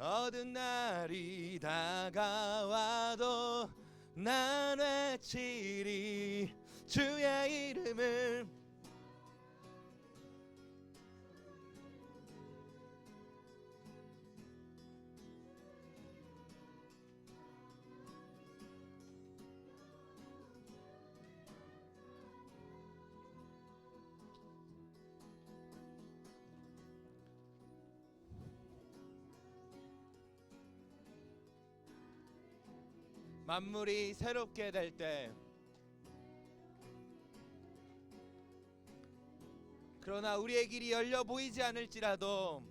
어두운 날이 다가와도 난 외치리 주의 이름을. 만물이 새롭게 될 때, 그러나 우리의 길이 열려 보이지 않을지라도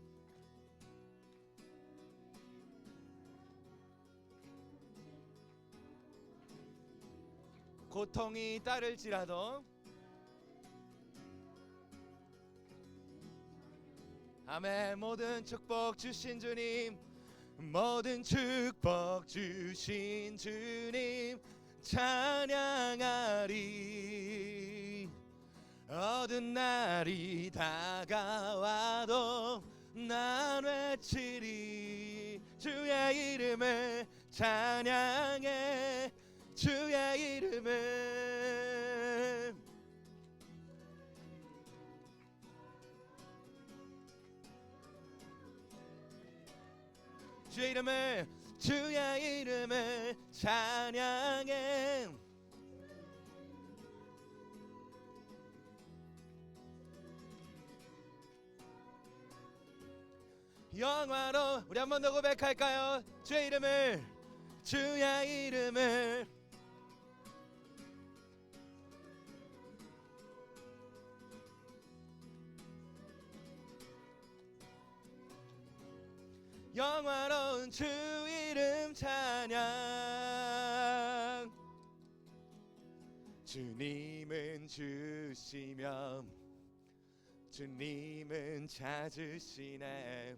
고통이 따를지라도 아멘. 모든 축복 주신 주님, 모든 축복 주신 주님 찬양하리. 어두운 날이 다가와도 난 외치리 주의 이름을 찬양해 주의 이름을. 주의 이름을 주의 이름을 찬양해. 영화로 우리 한 번 더 고백할까요? 주의 이름을 주의 이름을. 영화로운 주 이름 찬양. 주님은 주시며 주님은 찾으시네.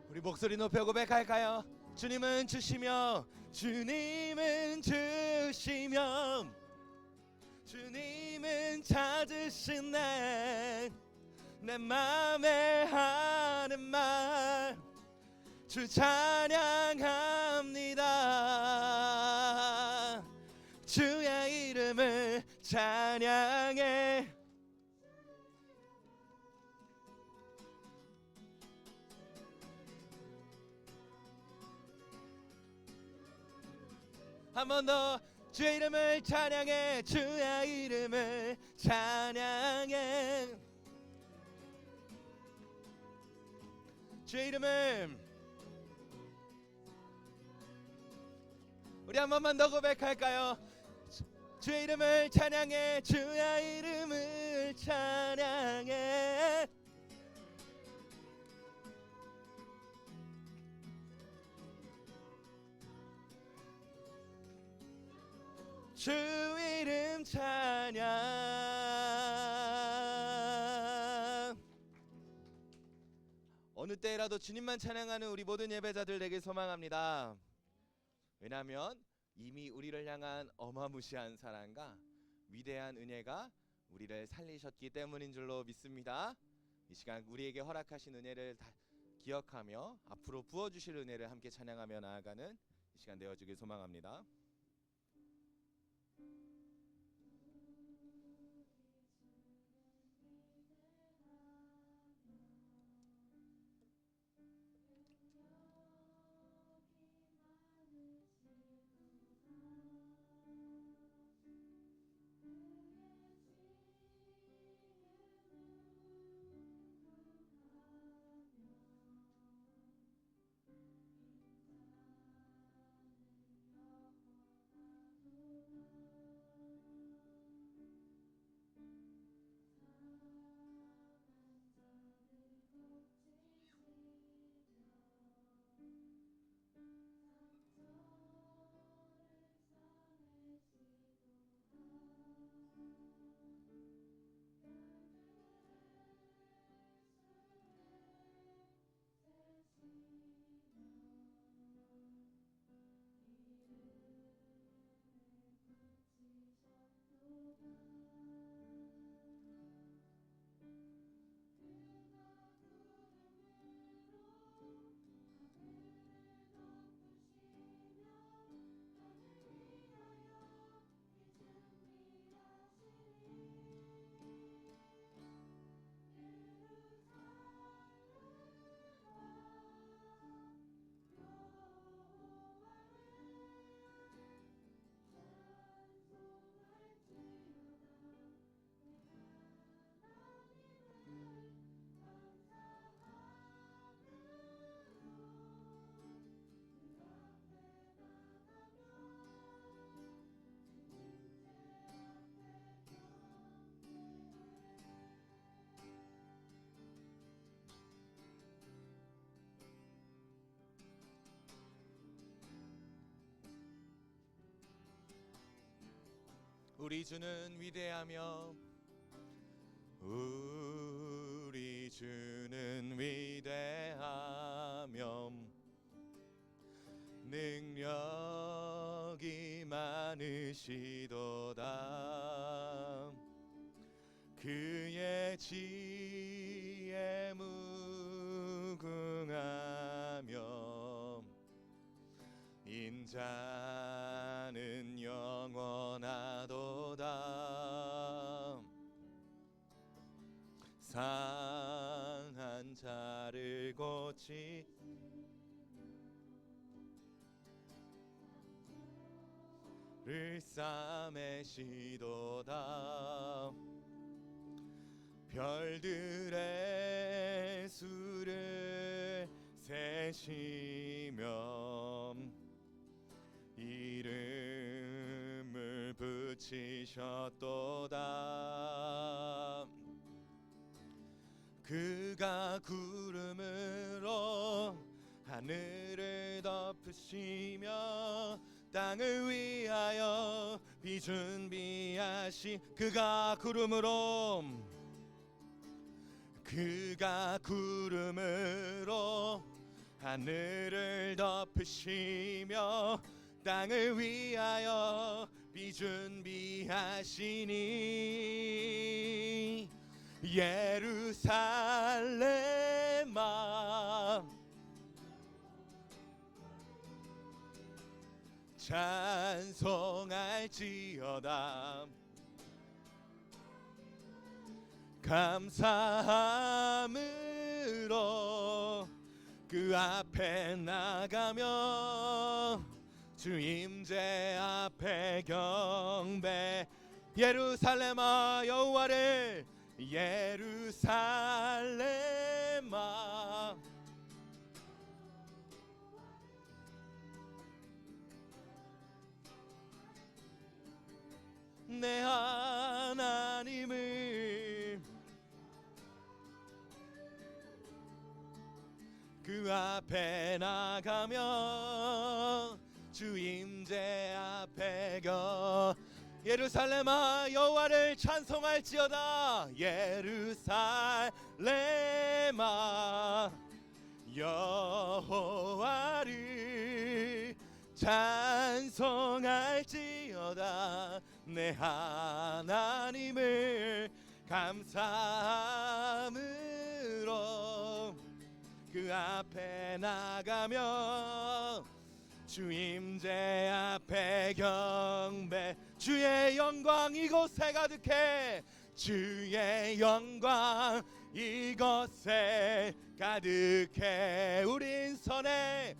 우리 목소리 높여 고백할까요? 주님은 주시며 주님은 주시며 주님은 찾으시네. 내 맘에 하는 말 주 찬양합니다. 주의 이름을 찬양해. 한 번 더 주의 이름을 찬양해 주의 이름을 찬양해. 주의 이름을. 우리 한 번만 더 고백할까요? 주의 이름을 찬양해 주의 이름을 찬양해. 주 이름 찬양. 어느 때라도 주님만 찬양하는 우리 모든 예배자들 되길 소망합니다. 왜냐하면 이미 우리를 향한 어마무시한 사랑과 위대한 은혜가 우리를 살리셨기 때문인 줄로 믿습니다. 이 시간 우리에게 허락하신 은혜를 다 기억하며 앞으로 부어주실 은혜를 함께 찬양하며 나아가는 이 시간 되어주길 소망합니다. 우리 주는 위대하며 우리 주는 위대하며 능력이 많으시도다. 그의 지혜 무궁하며 인자는 영원하도다. 상한 자를 고치 를 싸매시도다. 별들의 수를 세시며 이름을 붙이셨도다. 그가 구름으로 하늘을 덮으시며 땅을 위하여 비 준비하시. 그가 구름으로 하늘을 덮으시며 땅을 위하여 비 준비하시니 예루살렘아 찬송할지어다. 감사함으로 그 앞에 나가며 주 임재 앞에 경배. 예루살렘아 여호와를 예루살렘아 내 하나님을 그 앞에 나가며 주 임재 앞에 예루살렘아 여호와를 찬송할지어다. 예루살렘아 여호와를 찬송할지어다. 내 하나님을 감사함으로 그 앞에 나가며 주 임재 앞에 경배. 주의 영광 이곳에 가득해. 주의 영광 이곳에 가득해. 우린 선해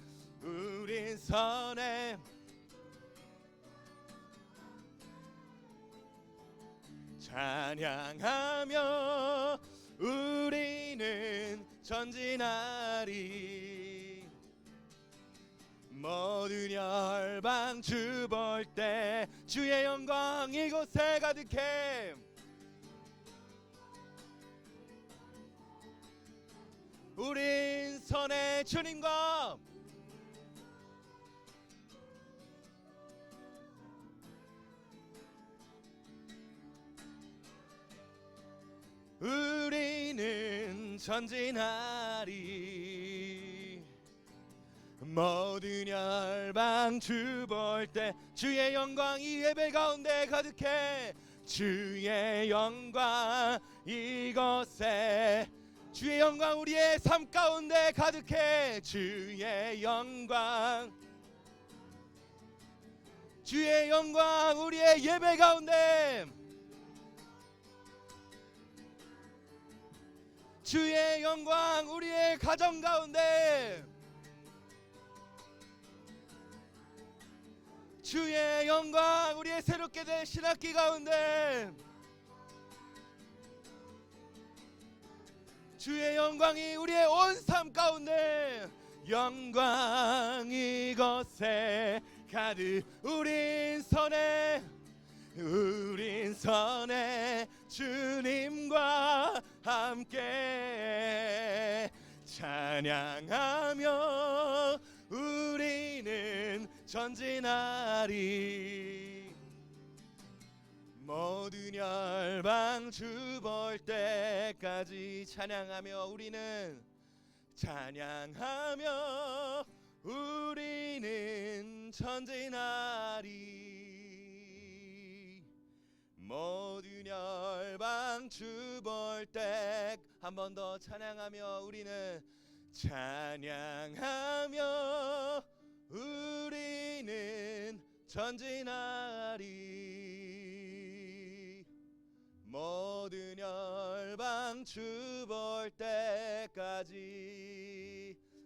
찬양하며 우리는 전진하리. 모든 열방 주 볼 때 주의 영광 이곳에 가득해. 우린 선의 주님과 우리는 전진하리. 모든 열방 주 볼 때 주의 영광 이 예배 가운데 가득해. 주의 영광 이곳에 주의 영광 우리의 삶 가운데 가득해. 주의 영광 우리의 예배 가운데 주의 영광 우리의 가정 가운데 주의 영광 우리의 새롭게 된 신학기 가운데 주의 영광이 우리의 온 삶 가운데 영광 이곳에 가득. 우린 선해 주님과 함께 찬양하며 우리는 전진하리. 모든 열방 주 볼 때까지 찬양하며 우리는 전진하리. 모든 열방 주 볼 때 한 번 더 찬양하며 우리는 전진하리. 모든 열방 주 볼 때까지.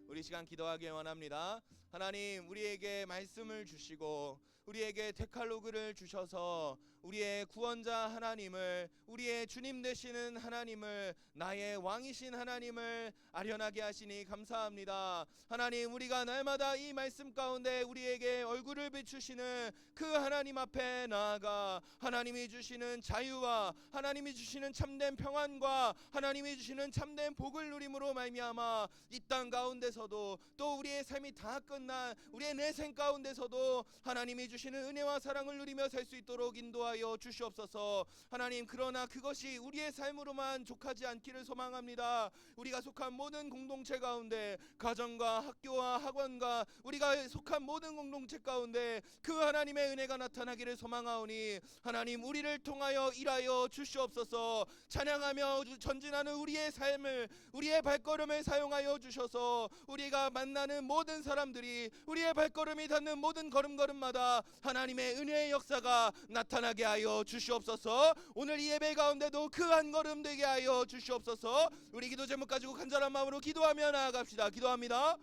우리 시간 기도하기 원합니다. 하나님, 우리에게 말씀을 주시고 우리에게 데칼로그를 주셔서 우리의 구원자 하나님을, 우리의 주님 되시는 하나님을, 나의 왕이신 하나님을 아련하게 하시니 감사합니다. 하나님, 우리가 날마다 이 말씀 가운데 우리에게 얼굴을 비추시는 그 하나님 앞에 나아가 하나님이 주시는 자유와 하나님이 주시는 참된 평안과 하나님이 주시는 참된 복을 누림으로 말미암아 이 땅 가운데서도, 또 우리의 삶이 다 끝난 우리의 내생 가운데서도 하나님이 주시는 은혜와 사랑을 누리며 살 수 있도록 인도하여 주시옵소서. 하나님, 그러나 그것이 우리의 삶으로만 족하지 않기를 소망합니다. 우리가 속한 모든 공동체 가운데, 가정과 학교와 학원과 우리가 속한 모든 공동체 가운데 그 하나님의 은혜가 나타나기를 소망하오니 하나님, 우리를 통하여 일하여 주시옵소서. 찬양하며 전진하는 우리의 삶을, 우리의 발걸음을 사용하여 주셔서 우리가 만나는 모든 사람들이, 우리의 발걸음이 닿는 모든 걸음걸음마다 하나님의 은혜의 역사가 나타나게 하여 주시옵소서. 오늘 이 예배 가운데도 그 한 걸음 되게 하여 주시옵소서. 우리 기도 제목 가지고 간절한 마음으로 기도하며 나아갑시다. 기도합니다.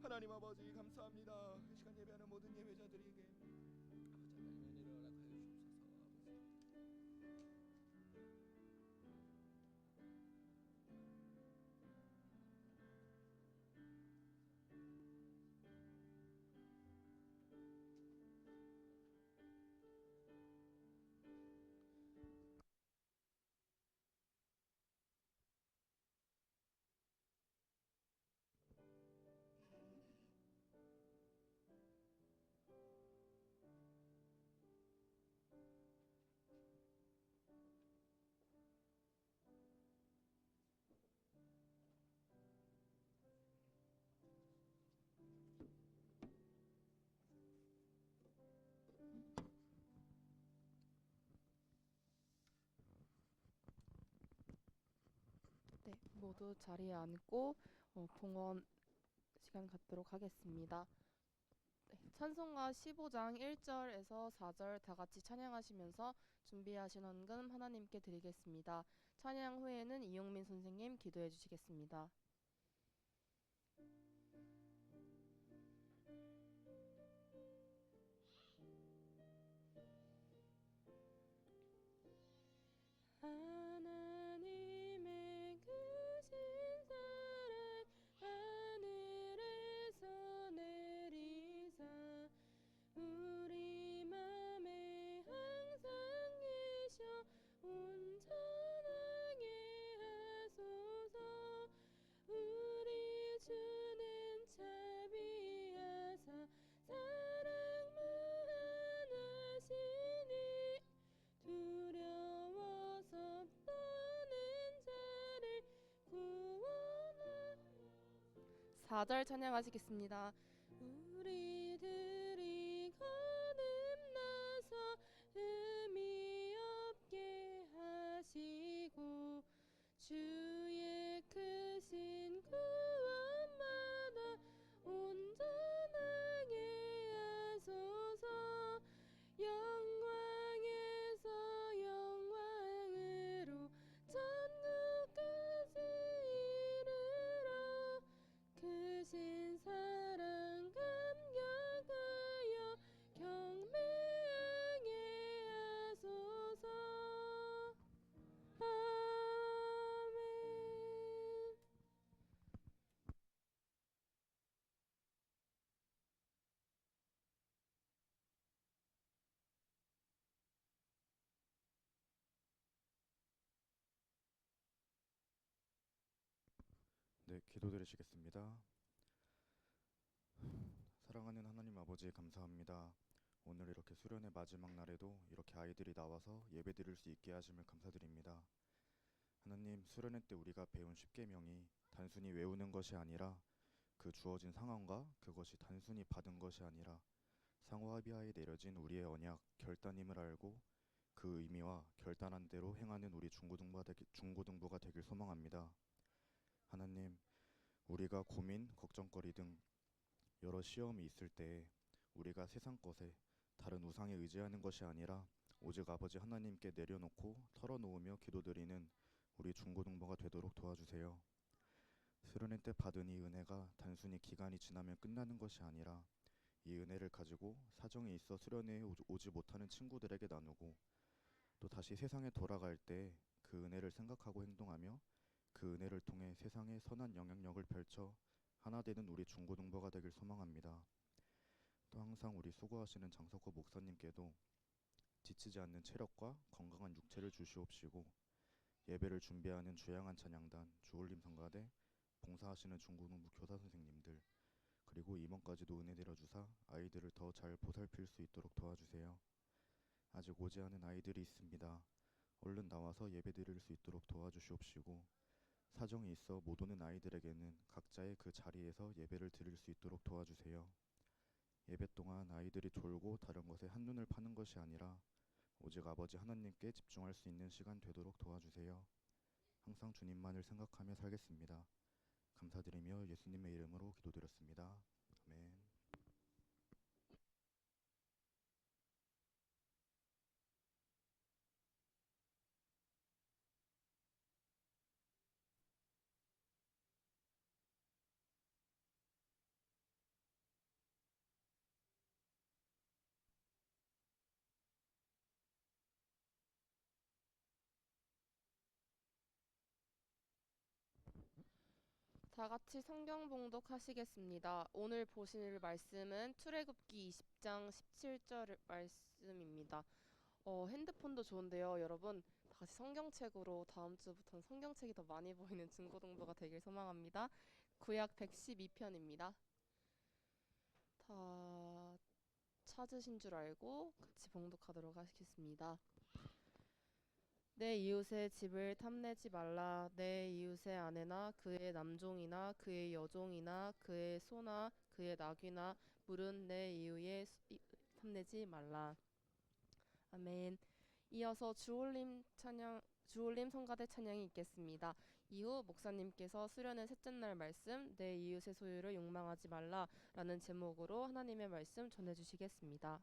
하나님 아버지, 감사합니다. 이 시간 예배하는 모든 예배자들에게 네, 모두 자리에 앉고 봉헌 시간 갖도록 하겠습니다. 네, 찬송가 15장 1절에서 4절 다 같이 찬양하시면서 준비하신 헌금 하나님께 드리겠습니다. 찬양 후에는 이용민 선생님 기도해 주시겠습니다. 하나님의 크신 사랑 하늘에서 내리사 우리 맘에 항상 계셔 온전하게 하소서. 우리 주는 자비하사 사랑 무한하시니 두려워서 떠는 자를 구원하여. 4절 찬양하시겠습니다. 우리들이 거듭나서 흠이 없게 하시고 주의 크신 구원마다 온전하게 하소서. 영광에서 영광으로 천국까지 이르러 크신 사랑 감격하여 경배하게 하소서. 아멘. 네, 기도드리시겠습니다. 사랑하는 하나님 아버지, 감사합니다. 오늘 이렇게 수련의 마지막 날에도 이렇게 아이들이 나와서 예배드릴 수 있게 하심을 감사드립니다. 하나님, 수련회 때 우리가 배운 십계명이 단순히 외우는 것이 아니라 그 주어진 상황과 그것이 단순히 받은 것이 아니라 상호 합의하에 내려진 우리의 언약, 결단임을 알고 그 의미와 결단한 대로 행하는 우리 중고등부가 되길 소망합니다. 하나님, 우리가 고민, 걱정거리 등 여러 시험이 있을 때 우리가 세상 것에 다른 우상에 의지하는 것이 아니라 오직 아버지 하나님께 내려놓고 털어놓으며 기도드리는 우리 중고등부가 되도록 도와주세요. 수련회 때 받은 이 은혜가 단순히 기간이 지나면 끝나는 것이 아니라 이 은혜를 가지고 사정이 있어 수련회에 오지 못하는 친구들에게 나누고 또 다시 세상에 돌아갈 때 그 은혜를 생각하고 행동하며 그 은혜를 통해 세상에 선한 영향력을 펼쳐 하나 되는 우리 중고등부가 되길 소망합니다. 또 항상 우리 수고하시는 장석호 목사님께도 지치지 않는 체력과 건강한 육체를 주시옵시고 예배를 준비하는 주양한 찬양단, 주올림 성가대, 봉사하시는 중고등부 교사 선생님들 그리고 임원까지도 은혜 내려주사 아이들을 더 잘 보살필 수 있도록 도와주세요. 아직 오지 않은 아이들이 있습니다. 얼른 나와서 예배드릴 수 있도록 도와주시옵시고 사정이 있어 못 오는 아이들에게는 각자의 그 자리에서 예배를 드릴 수 있도록 도와주세요. 예배 동안 아이들이 졸고 다른 것에 한눈을 파는 것이 아니라 오직 아버지 하나님께 집중할 수 있는 시간 되도록 도와주세요. 항상 주님만을 생각하며 살겠습니다. 감사드리며 예수님의 이름으로 기도드렸습니다. 아멘. 다 같이 성경 봉독하시겠습니다. 오늘 보실 말씀은 출애굽기 20장 17절 말씀입니다. 핸드폰도 좋은데요, 여러분. 다 같이 성경책으로 다음 주부터는 성경책이 더 많이 보이는 중고등부가 되길 소망합니다. 구약 112편입니다. 다 찾으신 줄 알고 같이 봉독하도록 하겠습니다. 내 이웃의 집을 탐내지 말라. 내 이웃의 아내나 그의 남종이나 그의 여종이나 그의 소나 그의 나귀나 물은 내 이웃의 탐내지 말라. 아멘. 이어서 주올림 성가대 찬양이 있겠습니다. 이후 목사님께서 수련의 셋째 날 말씀 내 이웃의 소유를 욕망하지 말라라는 제목으로 하나님의 말씀 전해주시겠습니다.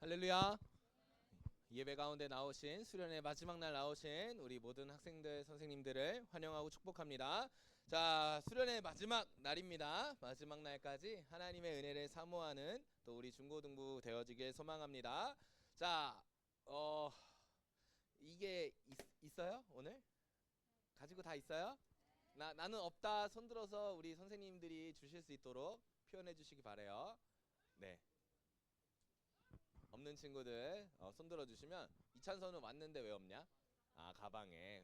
할렐루야. 예배 가운데 나오신 수련의 마지막 날 나오신 우리 모든 학생들 선생님들을 환영하고 축복합니다. 자, 수련의 마지막 날입니다. 마지막 날까지 하나님의 은혜를 사모하는 또 우리 중고등부 되어지길 소망합니다. 자, 이게 있어요? 오늘? 가지고 다 있어요? 나는 없다. 손 들어서 우리 선생님들이 주실 수 있도록 표현해 주시기 바래요. 네. 없는 친구들 손 들어 주시면 이찬선은 왔는데 왜 없냐? 아, 가방에.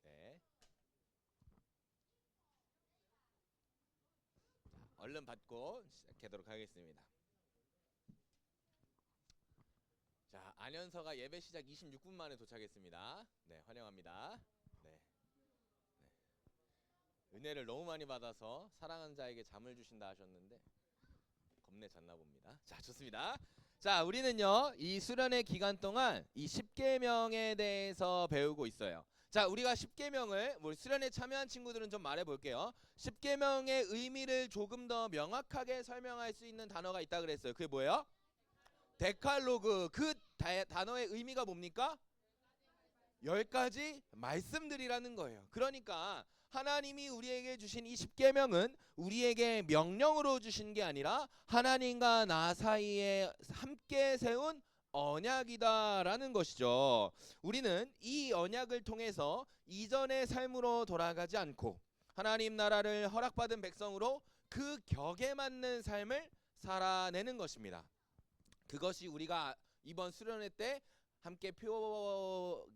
네. 자, 얼른 받고 시작하도록 하겠습니다. 자, 안현서가 예배 시작 26분 만에 도착했습니다. 네, 환영합니다. 네. 은혜를 너무 많이 받아서 사랑하는 자에게 잠을 주신다 하셨는데 겁내 잤나 봅니다. 자, 좋습니다. 자, 우리는요 이 수련의 기간 동안 이 10계명에 대해서 배우고 있어요. 자, 우리가 10계명을 우리 수련에 참여한 친구들은 좀 말해 볼게요. 10계명의 의미를 조금 더 명확하게 설명할 수 있는 단어가 있다 그랬어요. 그게 뭐예요? 데칼로그. 그 단어의 의미가 뭡니까? 10가지 말씀들이라는 거예요. 그러니까 하나님이 우리에게 주신 이 10계명은 우리에게 명령으로 주신 게 아니라 하나님과 나 사이에 함께 세운 언약이다라는 것이죠. 우리는 이 언약을 통해서 이전의 삶으로 돌아가지 않고 하나님 나라를 허락받은 백성으로 그 격에 맞는 삶을 살아내는 것입니다. 그것이 우리가 이번 수련회 때 함께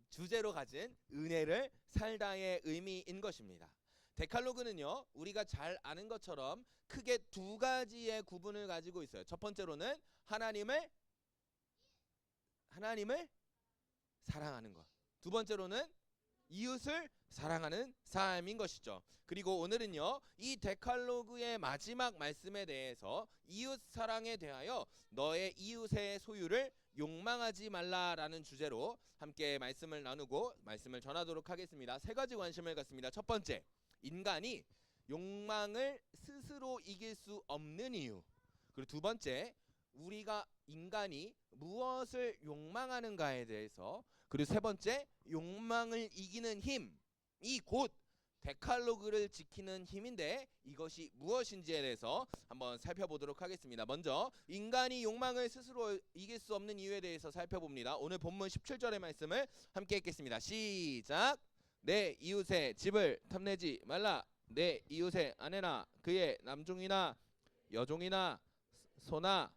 주제로 가진 은혜를 살다의 의미인 것입니다. 데칼로그는요 우리가 잘 아는 것처럼 크게 두 가지의 구분을 가지고 있어요. 첫 번째로는 하나님을 사랑하는 것, 두 번째로는 이웃을 사랑하는 삶인 것이죠. 그리고 오늘은요 이 데칼로그의 마지막 말씀에 대해서 이웃 사랑에 대하여 너의 이웃의 소유를 욕망하지 말라라는 주제로 함께 말씀을 나누고 말씀을 전하도록 하겠습니다. 세 가지 관심을 갖습니다. 첫 번째, 인간이 욕망을 스스로 이길 수 없는 이유. 그리고 두 번째, 우리가 인간이 무엇을 욕망하는가에 대해서. 그리고 세 번째, 욕망을 이기는 힘이 곧 데칼로그를 지키는 힘인데 이것이 무엇인지에 대해서 한번 살펴보도록 하겠습니다. 먼저 인간이 욕망을 스스로 이길 수 없는 이유에 대해서 살펴봅니다. 오늘 본문 17절의 말씀을 함께 읽겠습니다. 시작. 내 이웃의 집을 탐내지 말라. 내 이웃의 아내나 그의 남종이나 여종이나 소나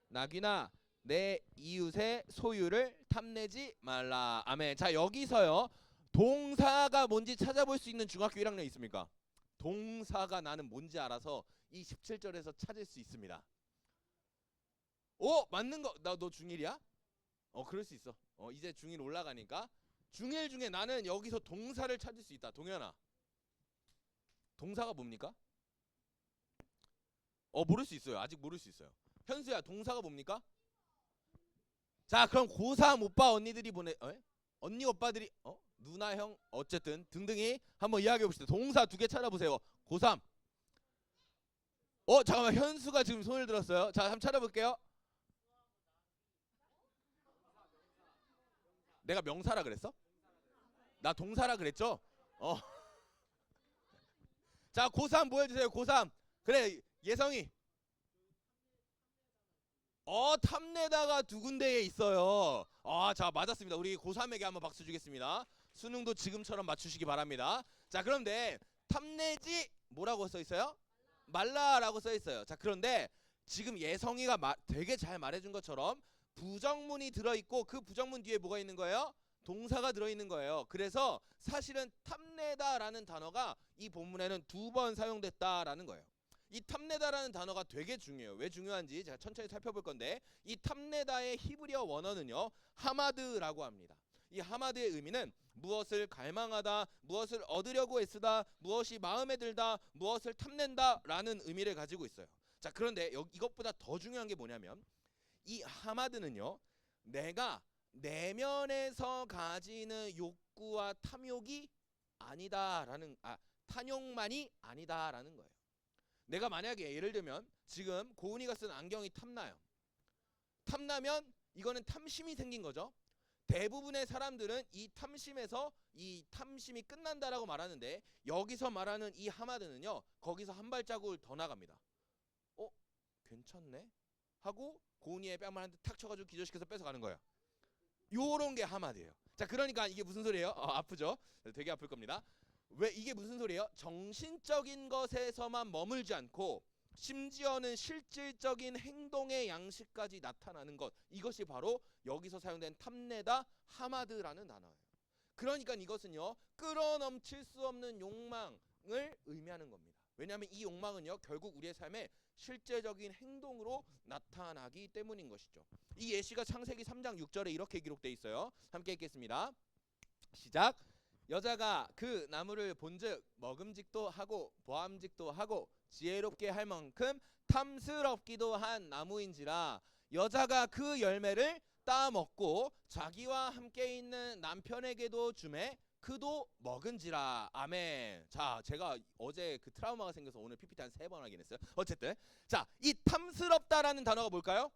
낙이나 내 이웃의 소유를 탐내지 말라. 아멘. 자, 여기서요 동사가 뭔지 찾아볼 수 있는 중학교 1학년 있습니까? 동사가 나는 뭔지 알아서 이 17절에서 찾을 수 있습니다. 맞는 거. 너 중1이야? 그럴 수 있어. 이제 중1 올라가니까 중1 중에 나는 여기서 동사를 찾을 수 있다. 동현아, 동사가 뭡니까? 모를 수 있어요. 아직 모를 수 있어요. 현수야, 동사가 뭡니까? 자, 그럼 고3 오빠 언니들이 언니 오빠들이 누나 형 어쨌든 등등이 한번 이야기해 봅시다. 동사 두 개 찾아보세요. 고3. 잠깐만, 현수가 지금 손을 들었어요. 자, 한번 찾아볼게요. 내가 명사라 그랬어? 나 동사라 그랬죠? 자, 고3 보여주세요. 고3. 그래, 예성이. 탐내다가 두 군데에 있어요. 자, 맞았습니다. 우리 고3에게 한번 박수 주겠습니다. 수능도 지금처럼 맞추시기 바랍니다. 자, 그런데 탐내지 뭐라고 써 있어요? 말라라고 써 있어요. 자, 그런데 지금 예성이가 되게 잘 말해준 것처럼 부정문이 들어있고 그 부정문 뒤에 뭐가 있는 거예요? 동사가 들어있는 거예요. 그래서 사실은 탐내다라는 단어가 이 본문에는 2번 사용됐다라는 거예요. 이 탐내다라는 단어가 되게 중요해요. 왜 중요한지 제가 천천히 살펴볼 건데, 이 탐내다의 히브리어 원어는요 하마드라고 합니다. 이 하마드의 의미는 무엇을 갈망하다, 무엇을 얻으려고 애쓰다, 무엇이 마음에 들다, 무엇을 탐낸다 라는 의미를 가지고 있어요. 자, 그런데 이것보다 더 중요한 게 뭐냐면 이 하마드는요 내가 내면에서 가지는 욕구와 탐욕이 아니다라는 탐욕만이 아니다라는 거예요. 내가 만약에 예를 들면 지금 고은이가 쓴 안경이 탐나요. 탐나면 이거는 탐심이 생긴 거죠. 대부분의 사람들은 이 탐심에서 이 탐심이 끝난다라고 말하는데 여기서 말하는 이 하마드는요. 거기서 한 발자국을 더 나갑니다. 괜찮네? 하고 고은이의 뺨을 한 대 탁 쳐가지고 기절시켜서 뺏어가는 거예요. 요런 게 하마드예요. 자, 그러니까 이게 무슨 소리예요? 아프죠? 되게 아플 겁니다. 왜 이게 무슨 소리예요? 정신적인 것에서만 머물지 않고 심지어는 실질적인 행동의 양식까지 나타나는 것, 이것이 바로 여기서 사용된 탐내다 하마드라는 단어예요. 그러니까 이것은요, 끌어넘칠 수 없는 욕망을 의미하는 겁니다. 왜냐하면 이 욕망은요, 결국 우리의 삶에 실제적인 행동으로 나타나기 때문인 것이죠. 이 예시가 창세기 3장 6절에 이렇게 기록되어 있어요. 함께 읽겠습니다. 시작. 여자가 그 나무를 본즉 먹음직도 하고 보암직도 하고 지혜롭게 할 만큼 탐스럽기도 한 나무인지라 여자가 그 열매를 따먹고 자기와 함께 있는 남편에게도 주매 그도 먹은지라. 아멘. 자, 제가 어제 그 트라우마가 생겨서 오늘 PPT 한 3번 하긴 했어요. 어쨌든 자, 이 탐스럽다라는 단어가 뭘까요?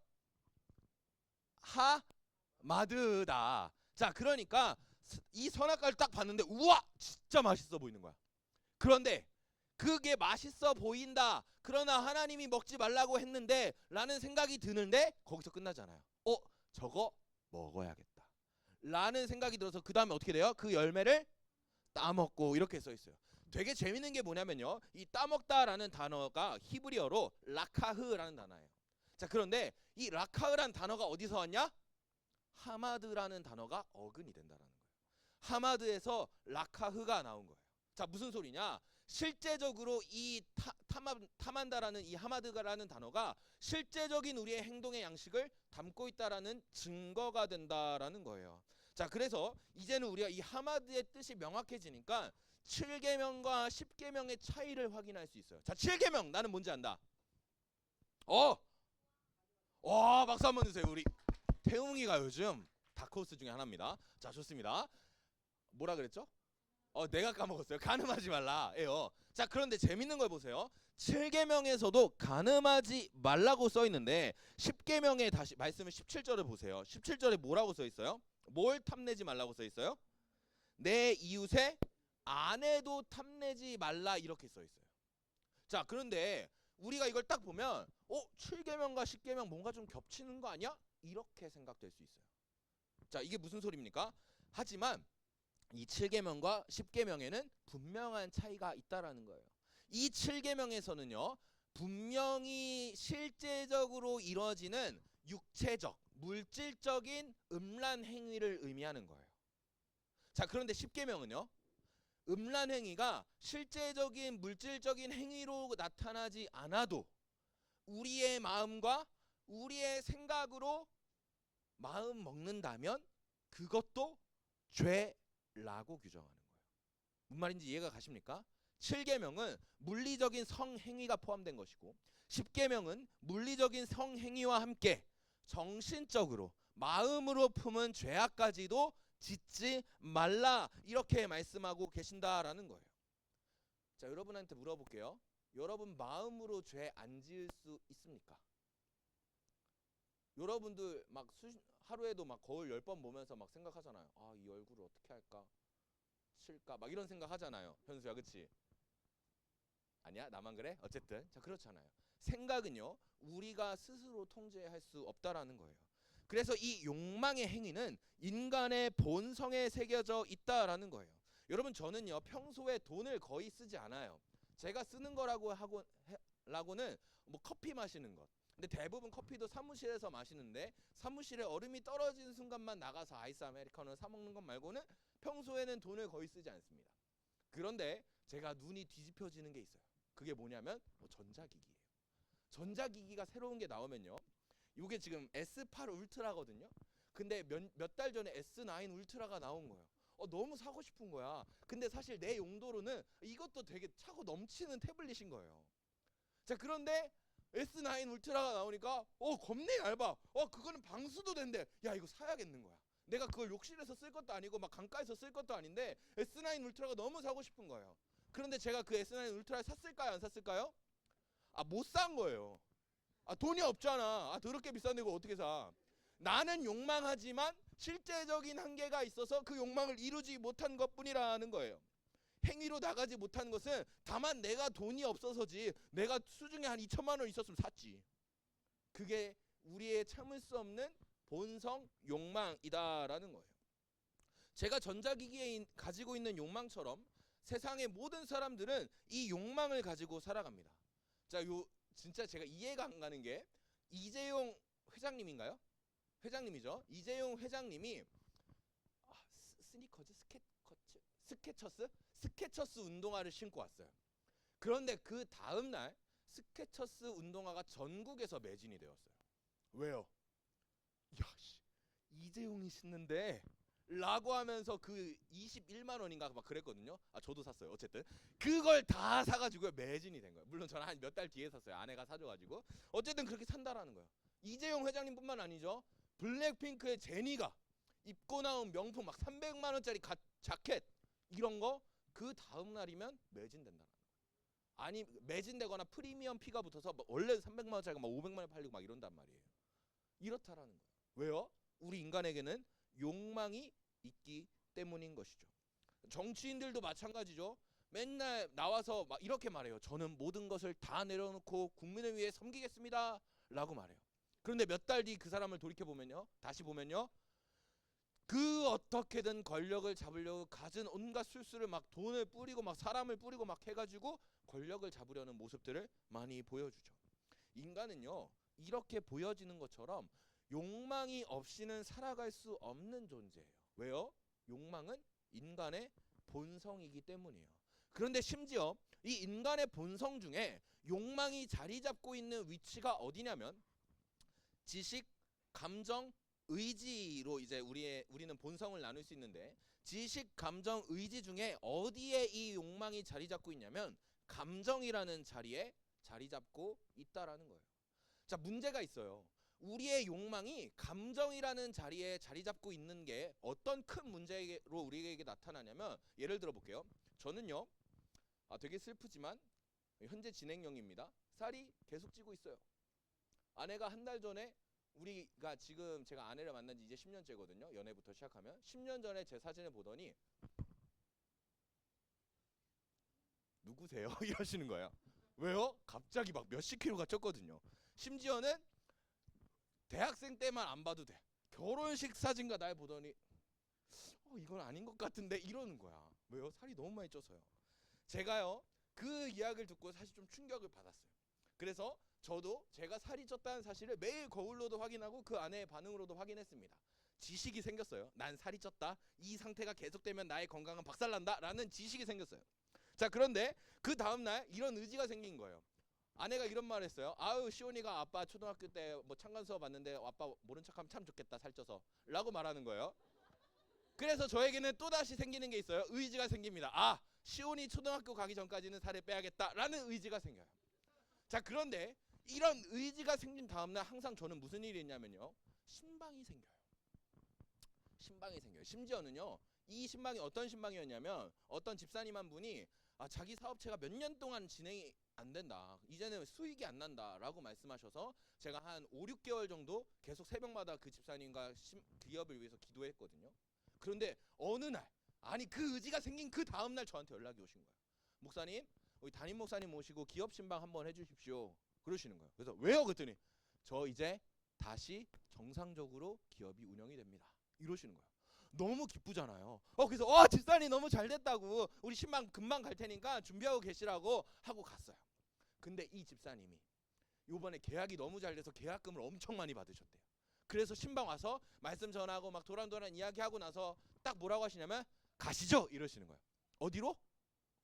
하마드다. 자, 그러니까 이 선악과를 딱 봤는데 우와 진짜 맛있어 보이는 거야. 그런데 그게 맛있어 보인다, 그러나 하나님이 먹지 말라고 했는데 라는 생각이 드는데 거기서 끝나잖아요. 저거 먹어야겠다 라는 생각이 들어서 그 다음에 어떻게 돼요? 그 열매를 따먹고 이렇게 써 있어요. 되게 재밌는 게 뭐냐면요, 이 따먹다라는 단어가 히브리어로 라카흐라는 단어예요. 자, 그런데 이 라카흐라는 단어가 어디서 왔냐? 하마드라는 단어가 어근이 된다라는 거예요. 하마드에서 라카흐가 나온 거예요. 자, 무슨 소리냐? 실제적으로 이 탐한다라는 이 하마드가라는 단어가 실제적인 우리의 행동의 양식을 담고 있다라는 증거가 된다라는 거예요. 자, 그래서 이제는 우리가 이 하마드의 뜻이 명확해지니까 7계명과 10계명의 차이를 확인할 수 있어요. 자, 7계명 나는 뭔지 안다. 박수 한번 주세요. 우리 태웅이가 요즘 다크호스 중에 하나입니다. 자, 좋습니다. 뭐라 그랬죠? 내가 까먹었어요. 가늠하지 말라예요. 자, 그런데 재밌는 걸 보세요. 7계명에서도 가늠하지 말라고 써 있는데 10계명에 다시 말씀을 17절을 보세요. 17절에 뭐라고 써 있어요? 뭘 탐내지 말라고 써 있어요? 내 이웃의 아내도 탐내지 말라 이렇게 써 있어요. 자, 그런데 우리가 이걸 딱 보면 7계명과 10계명 뭔가 좀 겹치는 거 아니야? 이렇게 생각될 수 있어요. 자, 이게 무슨 소리입니까? 하지만 이 7계명과 10계명에는 분명한 차이가 있다라는 거예요. 이 7계명에서는요, 분명히 실제적으로 이루어지는 육체적, 물질적인 음란 행위를 의미하는 거예요. 자, 그런데 10계명은요, 음란 행위가 실제적인 물질적인 행위로 나타나지 않아도 우리의 마음과 우리의 생각으로 마음 먹는다면 그것도 죄라고 규정하는 거예요. 무슨 말인지 이해가 가십니까? 7계명은 물리적인 성행위가 포함된 것이고 10계명은 물리적인 성행위와 함께 정신적으로 마음으로 품은 죄악까지도 짓지 말라 이렇게 말씀하고 계신다라는 거예요. 자, 여러분한테 물어볼게요. 여러분 마음으로 죄 안 지을 수 있습니까? 여러분들 막 하루에도 막 거울 10번 보면서 막 생각하잖아요. 이 얼굴을 어떻게 할까? 칠까? 막 이런 생각 하잖아요. 현수야, 그치? 아니야? 나만 그래? 어쨌든 자, 그렇잖아요. 생각은요, 우리가 스스로 통제할 수 없다라는 거예요. 그래서 이 욕망의 행위는 인간의 본성에 새겨져 있다라는 거예요. 여러분, 저는요 평소에 돈을 거의 쓰지 않아요. 제가 쓰는 거라고는 뭐 커피 마시는 것. 근데 대부분 커피도 사무실에서 마시는데 사무실에 얼음이 떨어지는 순간만 나가서 아이스 아메리카노 사 먹는 것 말고는 평소에는 돈을 거의 쓰지 않습니다. 그런데 제가 눈이 뒤집혀지는 게 있어요. 그게 뭐냐면 전자기기예요. 전자기기가 새로운 게 나오면요, 이게 지금 S8 울트라거든요. 근데 몇 달 전에 S9 울트라가 나온 거예요. 너무 사고 싶은 거야. 근데 사실 내 용도로는 이것도 되게 차고 넘치는 태블릿인 거예요. 자, 그런데 S9 울트라가 나오니까 겁내 얇아. 그거는 방수도 된대. 야, 이거 사야겠는 거야. 내가 그걸 욕실에서 쓸 것도 아니고 막 강가에서 쓸 것도 아닌데 S9 울트라가 너무 사고 싶은 거예요. 그런데 제가 그 S9 울트라를 샀을까요, 안 샀을까요? 못 산 거예요. 돈이 없잖아. 더럽게 비싼데 이거 어떻게 사? 나는 욕망하지만 실제적인 한계가 있어서 그 욕망을 이루지 못한 것뿐이라는 거예요. 행위로 나가지 못한 것은 다만 내가 돈이 없어서지, 내가 수중에 한 2천만 원 있었으면 샀지. 그게 우리의 참을 수 없는 본성 욕망이다라는 거예요. 제가 전자기기에 가지고 있는 욕망처럼 세상의 모든 사람들은 이 욕망을 가지고 살아갑니다. 자, 진짜 제가 이해가 안 가는 게, 이재용 회장님인가요? 회장님이죠. 이재용 회장님이 스니커즈, 스케쳐스 운동화를 신고 왔어요. 그런데 그 다음 날 스케쳐스 운동화가 전국에서 매진이 되었어요. 왜요? 이재용이 신는데 라고 하면서 그 21만 원인가 막 그랬거든요. 저도 샀어요. 어쨌든 그걸 다 사가지고 매진이 된 거예요. 물론 저는 한 몇 달 뒤에 샀어요. 아내가 사줘가지고. 어쨌든 그렇게 산다라는 거예요. 이재용 회장님뿐만 아니죠. 블랙핑크의 제니가 입고 나온 명품 막 300만 원짜리 자켓 이런 거 그 다음 날이면 매진된다는 거예요. 아니 매진되거나 프리미엄 피가 붙어서 원래 300만 원짜리가 막 500만 원에 팔리고 막 이런단 말이에요. 이렇다라는 거예요. 왜요? 우리 인간에게는 욕망이 있기 때문인 것이죠. 정치인들도 마찬가지죠. 맨날 나와서 막 이렇게 말해요. 저는 모든 것을 다 내려놓고 국민을 위해 섬기겠습니다 라고 말해요. 그런데 몇 달 뒤 그 사람을 돌이켜보면요, 다시 보면요, 그 어떻게든 권력을 잡으려고 갖은 온갖 술수를 막 돈을 뿌리고 막 사람을 뿌리고 막 해가지고 권력을 잡으려는 모습들을 많이 보여주죠. 인간은요, 이렇게 보여지는 것처럼 욕망이 없이는 살아갈 수 없는 존재예요. 왜요? 욕망은 인간의 본성이기 때문이에요. 그런데 심지어 이 인간의 본성 중에 욕망이 자리 잡고 있는 위치가 어디냐면 지식, 감정, 의지로 이제 우리는 본성을 나눌 수 있는데, 지식, 감정, 의지 중에 어디에 이 욕망이 자리 잡고 있냐면 감정이라는 자리에 자리 잡고 있다라는 거예요. 자, 문제가 있어요. 우리의 욕망이 감정이라는 자리에 자리 잡고 있는 게 어떤 큰 문제로 우리에게 나타나냐면, 예를 들어 볼게요. 저는요, 되게 슬프지만 현재 진행형입니다. 살이 계속 찌고 있어요. 아내가 한 달 전에, 우리가 지금 제가 아내를 만난 지 이제 10년째거든요. 연애부터 시작하면 10년 전에 제 사진을 보더니 누구세요? 이러시는 거예요. 왜요? 갑자기 막 몇십 킬로가 쪘거든요. 심지어는 대학생 때만 안 봐도 돼. 결혼식 사진과 날 보더니 이건 아닌 것 같은데 이러는 거야. 왜요? 살이 너무 많이 쪄서요. 제가요, 그 이야기를 듣고 사실 좀 충격을 받았어요. 그래서 저도 제가 살이 쪘다는 사실을 매일 거울로도 확인하고 그 아내의 반응으로도 확인했습니다. 지식이 생겼어요. 난 살이 쪘다. 이 상태가 계속되면 나의 건강은 박살난다 라는 지식이 생겼어요. 자, 그런데 그 다음날 이런 의지가 생긴 거예요. 아내가 이런 말을 했어요. 아유, 시온이가 아빠 초등학교 때 뭐 창간 수업 왔는데 아빠 모른 척하면 참 좋겠다, 살쪄서 라고 말하는 거예요. 그래서 저에게는 또다시 생기는 게 있어요. 의지가 생깁니다. 시온이 초등학교 가기 전까지는 살을 빼야겠다라는 의지가 생겨요. 자, 그런데 이런 의지가 생긴 다음날 항상 저는 무슨 일이 있냐면요, 신방이 생겨요. 신방이 생겨요. 심지어는요, 이 신방이 어떤 신방이었냐면, 어떤 집사님 한 분이 자기 사업체가 몇 년 동안 진행이 안 된다, 이제는 수익이 안 난다 라고 말씀하셔서 제가 한 5, 6개월 정도 계속 새벽마다 그 집사님과 기업을 위해서 기도했거든요. 그런데 어느 날, 그 의지가 생긴 그 다음날 저한테 연락이 오신 거예요. 목사님, 우리 담임 목사님 모시고 기업 신방 한번 해주십시오 그러시는 거예요. 그래서 왜요? 그랬더니 저 이제 다시 정상적으로 기업이 운영이 됩니다 이러시는 거예요. 너무 기쁘잖아요. 그래서 집사님 너무 잘 됐다고, 우리 신방 금방 갈 테니까 준비하고 계시라고 하고 갔어요. 근데 이 집사님이 요번에 계약이 너무 잘 돼서 계약금을 엄청 많이 받으셨대요. 그래서 신방 와서 말씀 전하고 막 도란도란 이야기하고 나서 딱 뭐라고 하시냐면 가시죠 이러시는 거예요. 어디로?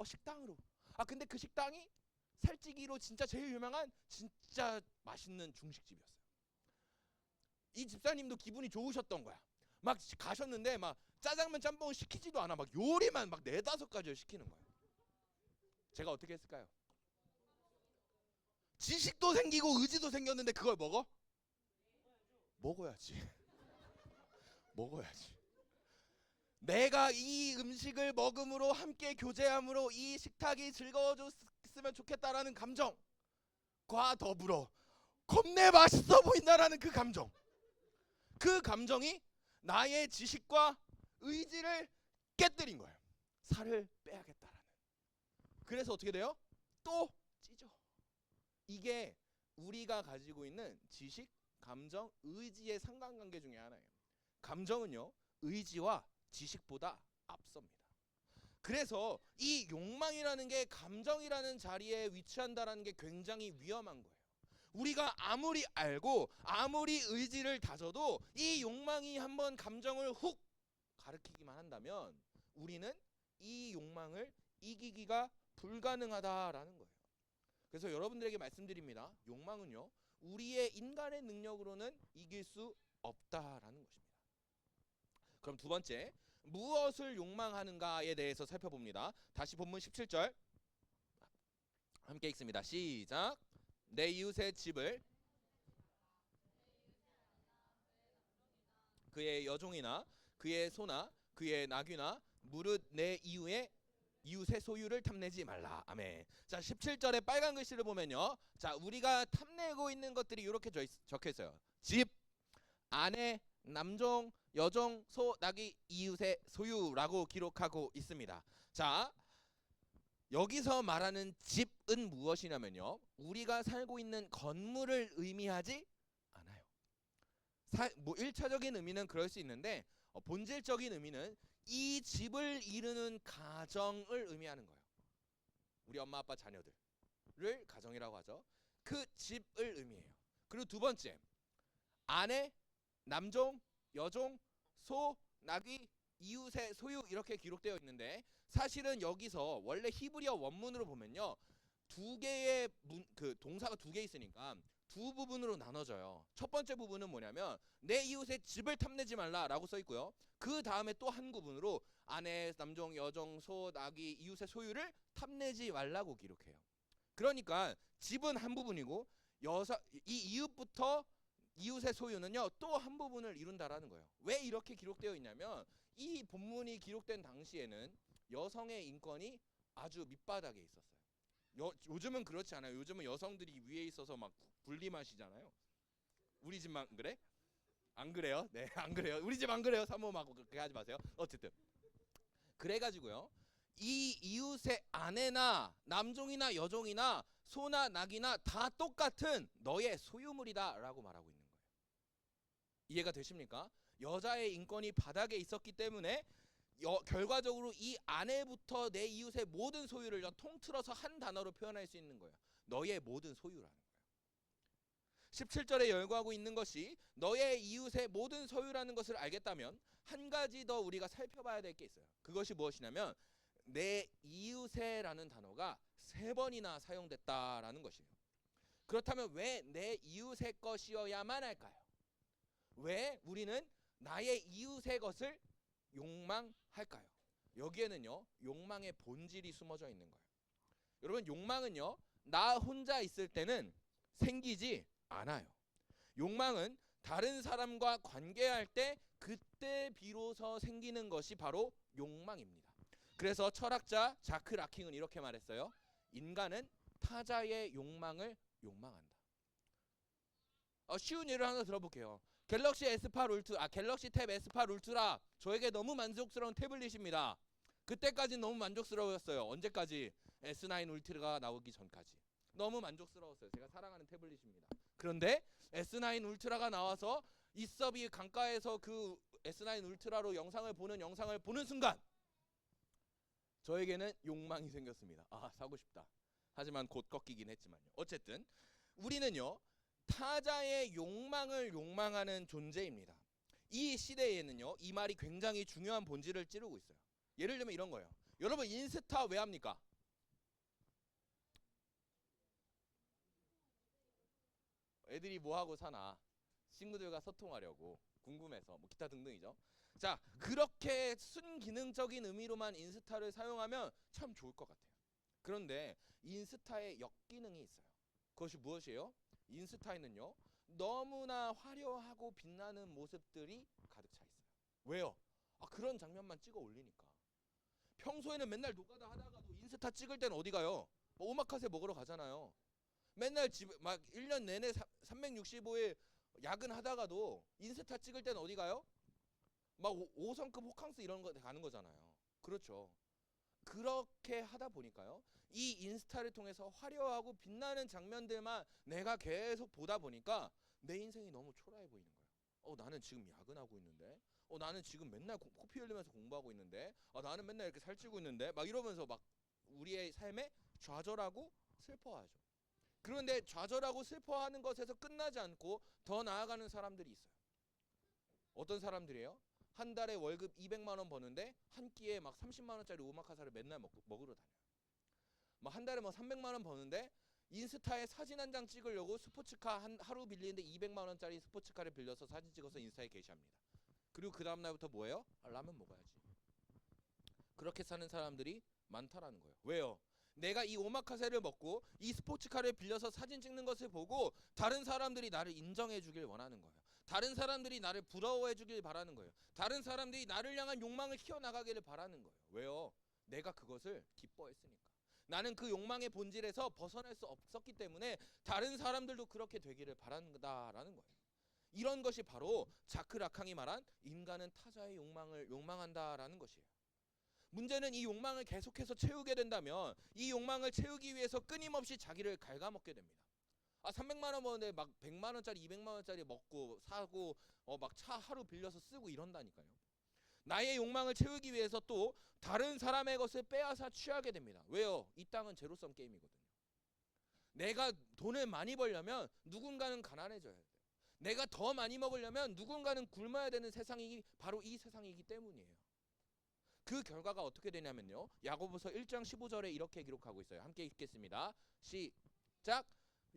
식당으로. 근데 그 식당이 살찌기로 진짜 제일 유명한 진짜 맛있는 중식집이었어요. 이 집사님도 기분이 좋으셨던 거야. 막 가셨는데 막 짜장면 짬뽕을 시키지도 않아. 막 요리만 막 4-5가지를 시키는 거예요. 제가 어떻게 했을까요? 지식도 생기고 의지도 생겼는데 그걸 먹어? 먹어야지. 먹어야지. 내가 이 음식을 먹음으로 함께 교제함으로 이 식탁이 즐거워졌으면 좋겠다라는 감정과 더불어 겁내 맛있어 보인다라는 그 감정. 그 감정이 나의 지식과 의지를 깨뜨린 거예요. 살을 빼야겠다라는. 그래서 어떻게 돼요? 또 찌죠. 이게 우리가 가지고 있는 지식, 감정, 의지의 상관관계 중에 하나예요. 감정은요, 의지와 지식보다 앞섭니다. 그래서 이 욕망이라는 게 감정이라는 자리에 위치한다라는 게 굉장히 위험한 거예요. 우리가 아무리 알고 아무리 의지를 다져도 이 욕망이 한번 감정을 훅 가리키기만 한다면 우리는 이 욕망을 이기기가 불가능하다라는 거예요. 그래서 여러분들에게 말씀드립니다. 욕망은요, 우리의 인간의 능력으로는 이길 수 없다라는 것입니다. 그럼 두 번째, 무엇을 욕망하는가에 대해서 살펴봅니다. 다시 본문 17절 함께 읽습니다. 시작. 내 이웃의 집을 그의 여종이나 그의 소나 그의 나귀나 무릇 내 이웃의 소유를 탐내지 말라. 아멘. 자, 17절의 빨간 글씨를 보면요, 자, 우리가 탐내고 있는 것들이 이렇게 적혀 있어요. 집, 아내, 남종, 여종, 소, 나귀, 이웃의 소유라고 기록하고 있습니다. 자, 여기서 말하는 집은 무엇이냐면요, 우리가 살고 있는 건물을 의미하지 않아요. 뭐 1차적인 의미는 그럴 수 있는데 본질적인 의미는 이 집을 이루는 가정을 의미하는 거예요. 우리 엄마 아빠 자녀들을 가정이라고 하죠. 그 집을 의미해요. 그리고 두 번째, 아내, 남종, 여종, 소, 나귀, 이웃의 소유 이렇게 기록되어 있는데, 사실은 여기서 원래 히브리어 원문으로 보면요, 두 개의 그 동사가 두 개 있으니까 두 부분으로 나눠져요. 첫 번째 부분은 뭐냐면 내 이웃의 집을 탐내지 말라라고 써 있고요. 그 다음에 또 한 구분으로 아내, 남종, 여종, 소, 나귀, 이웃의 소유를 탐내지 말라고 기록해요. 그러니까 집은 한 부분이고 이 이웃부터 이웃의 소유는요 또 한 부분을 이룬다라는 거예요. 왜 이렇게 기록되어 있냐면 이 본문이 기록된 당시에는 여성의 인권이 아주 밑바닥에 있었어요. 요즘은 그렇지 않아요. 요즘은 여성들이 위에 있어서 막 군림하시잖아요. 우리 집만 그래? 안 그래요? 네, 안 그래요. 우리 집 안 그래요. 사모하고 그렇게 하지 마세요. 어쨌든 그래가지고요, 이 이웃의 아내나 남종이나 여종이나 소나 나귀나 다 똑같은 너의 소유물이다라고 말하고 있는 거예요. 이해가 되십니까? 여자의 인권이 바닥에 있었기 때문에 결과적으로 이 아내부터 내 이웃의 모든 소유를 통틀어서 한 단어로 표현할 수 있는 거예요. 너의 모든 소유라는 거예요. 17절에 열거하고 있는 것이 너의 이웃의 모든 소유라는 것을 알겠다면 한 가지 더 우리가 살펴봐야 될 게 있어요. 그것이 무엇이냐면 내 이웃의라는 단어가 3번이나 사용됐다라는 것이에요. 그렇다면 왜 내 이웃의 것이어야만 할까요? 왜 우리는 나의 이웃의 것을 욕망할까요? 여기에는요, 욕망의 본질이 숨어져 있는 거예요. 여러분, 욕망은요, 나 혼자 있을 때는 생기지 않아요. 욕망은 다른 사람과 관계할 때 그때 비로소 생기는 것이 바로 욕망입니다. 그래서 철학자 자크 라킹은 이렇게 말했어요. 인간은 타자의 욕망을 욕망한다. 쉬운 예를 하나 들어볼게요. 갤럭시 탭 S8 울트라 저에게 너무 만족스러운 태블릿입니다. 그때까지 너무 만족스러웠어요. 언제까지? S9 울트라가 나오기 전까지 너무 만족스러웠어요. 제가 사랑하는 태블릿입니다. 그런데 S9 울트라가 나와서 이서비 강가에서 그 S9 울트라로 영상을 보는 순간 저에게는 욕망이 생겼습니다. 사고 싶다. 하지만 곧 꺾이긴 했지만요. 어쨌든 우리는요, 타자의 욕망을 욕망하는 존재입니다. 이 시대에는요, 이 말이 굉장히 중요한 본질을 찌르고 있어요. 예를 들면 이런 거예요. 여러분, 인스타 왜 합니까? 애들이 뭐 하고 사나, 친구들과 소통하려고 궁금해서, 뭐 기타 등등이죠. 자, 그렇게 순기능적인 의미로만 인스타를 사용하면 참 좋을 것 같아요. 그런데 인스타에 역기능이 있어요. 그것이 무엇이에요? 인스타에는요, 너무나 화려하고 빛나는 모습들이 가득 차 있어요. 왜요? 그런 장면만 찍어 올리니까. 평소에는 맨날 노가다 하다가도 인스타 찍을 때는 어디 가요? 오마카세 먹으러 가잖아요. 맨날 집에 막 1년 내내 365일 야근하다가도 인스타 찍을 때는 어디 가요? 막 5성급 호캉스 이런 거 가는 거잖아요. 그렇죠. 그렇게 하다 보니까요. 이 인스타를 통해서 화려하고 빛나는 장면들만 내가 계속 보다 보니까 내 인생이 너무 초라해 보이는 거예요. 나는 지금 야근하고 있는데, 나는 지금 맨날 코피 흘리면서 공부하고 있는데, 나는 맨날 이렇게 살찌고 있는데, 막 이러면서 막 우리의 삶에 좌절하고 슬퍼하죠. 그런데 좌절하고 슬퍼하는 것에서 끝나지 않고 더 나아가는 사람들이 있어요. 어떤 사람들이에요? 한 달에 월급 200만 원 버는데 한 끼에 막 30만 원짜리 오마카세를 맨날 먹으러 다녀요. 막 한 달에 뭐 300만 원 버는데 인스타에 사진 한 장 찍으려고 스포츠카 하루 빌리는데 200만 원짜리 스포츠카를 빌려서 사진 찍어서 인스타에 게시합니다. 그리고 그 다음 날부터 뭐예요? 라면 먹어야지. 그렇게 사는 사람들이 많다라는 거예요. 왜요? 내가 이 오마카세를 먹고 이 스포츠카를 빌려서 사진 찍는 것을 보고 다른 사람들이 나를 인정해 주길 원하는 거예요. 다른 사람들이 나를 부러워해 주길 바라는 거예요. 다른 사람들이 나를 향한 욕망을 키워나가기를 바라는 거예요. 왜요? 내가 그것을 기뻐했으니까. 나는 그 욕망의 본질에서 벗어날 수 없었기 때문에 다른 사람들도 그렇게 되기를 바란다라는 거예요. 이런 것이 바로 자크 라캉이 말한 인간은 타자의 욕망을 욕망한다라는 것이에요. 문제는 이 욕망을 계속해서 채우게 된다면 이 욕망을 채우기 위해서 끊임없이 자기를 갉아먹게 됩니다. 300만 원 버는데 막 100만 원짜리 200만 원짜리 먹고 사고 막 차 하루 빌려서 쓰고 이런다니까요. 나의 욕망을 채우기 위해서 또 다른 사람의 것을 빼앗아 취하게 됩니다. 왜요? 이 땅은 제로섬 게임이거든요. 내가 돈을 많이 벌려면 누군가는 가난해져야 돼요. 내가 더 많이 먹으려면 누군가는 굶어야 되는 세상이 바로 이 세상이기 때문이에요. 그 결과가 어떻게 되냐면요. 야고보서 1장 15절에 이렇게 기록하고 있어요. 함께 읽겠습니다. 시작.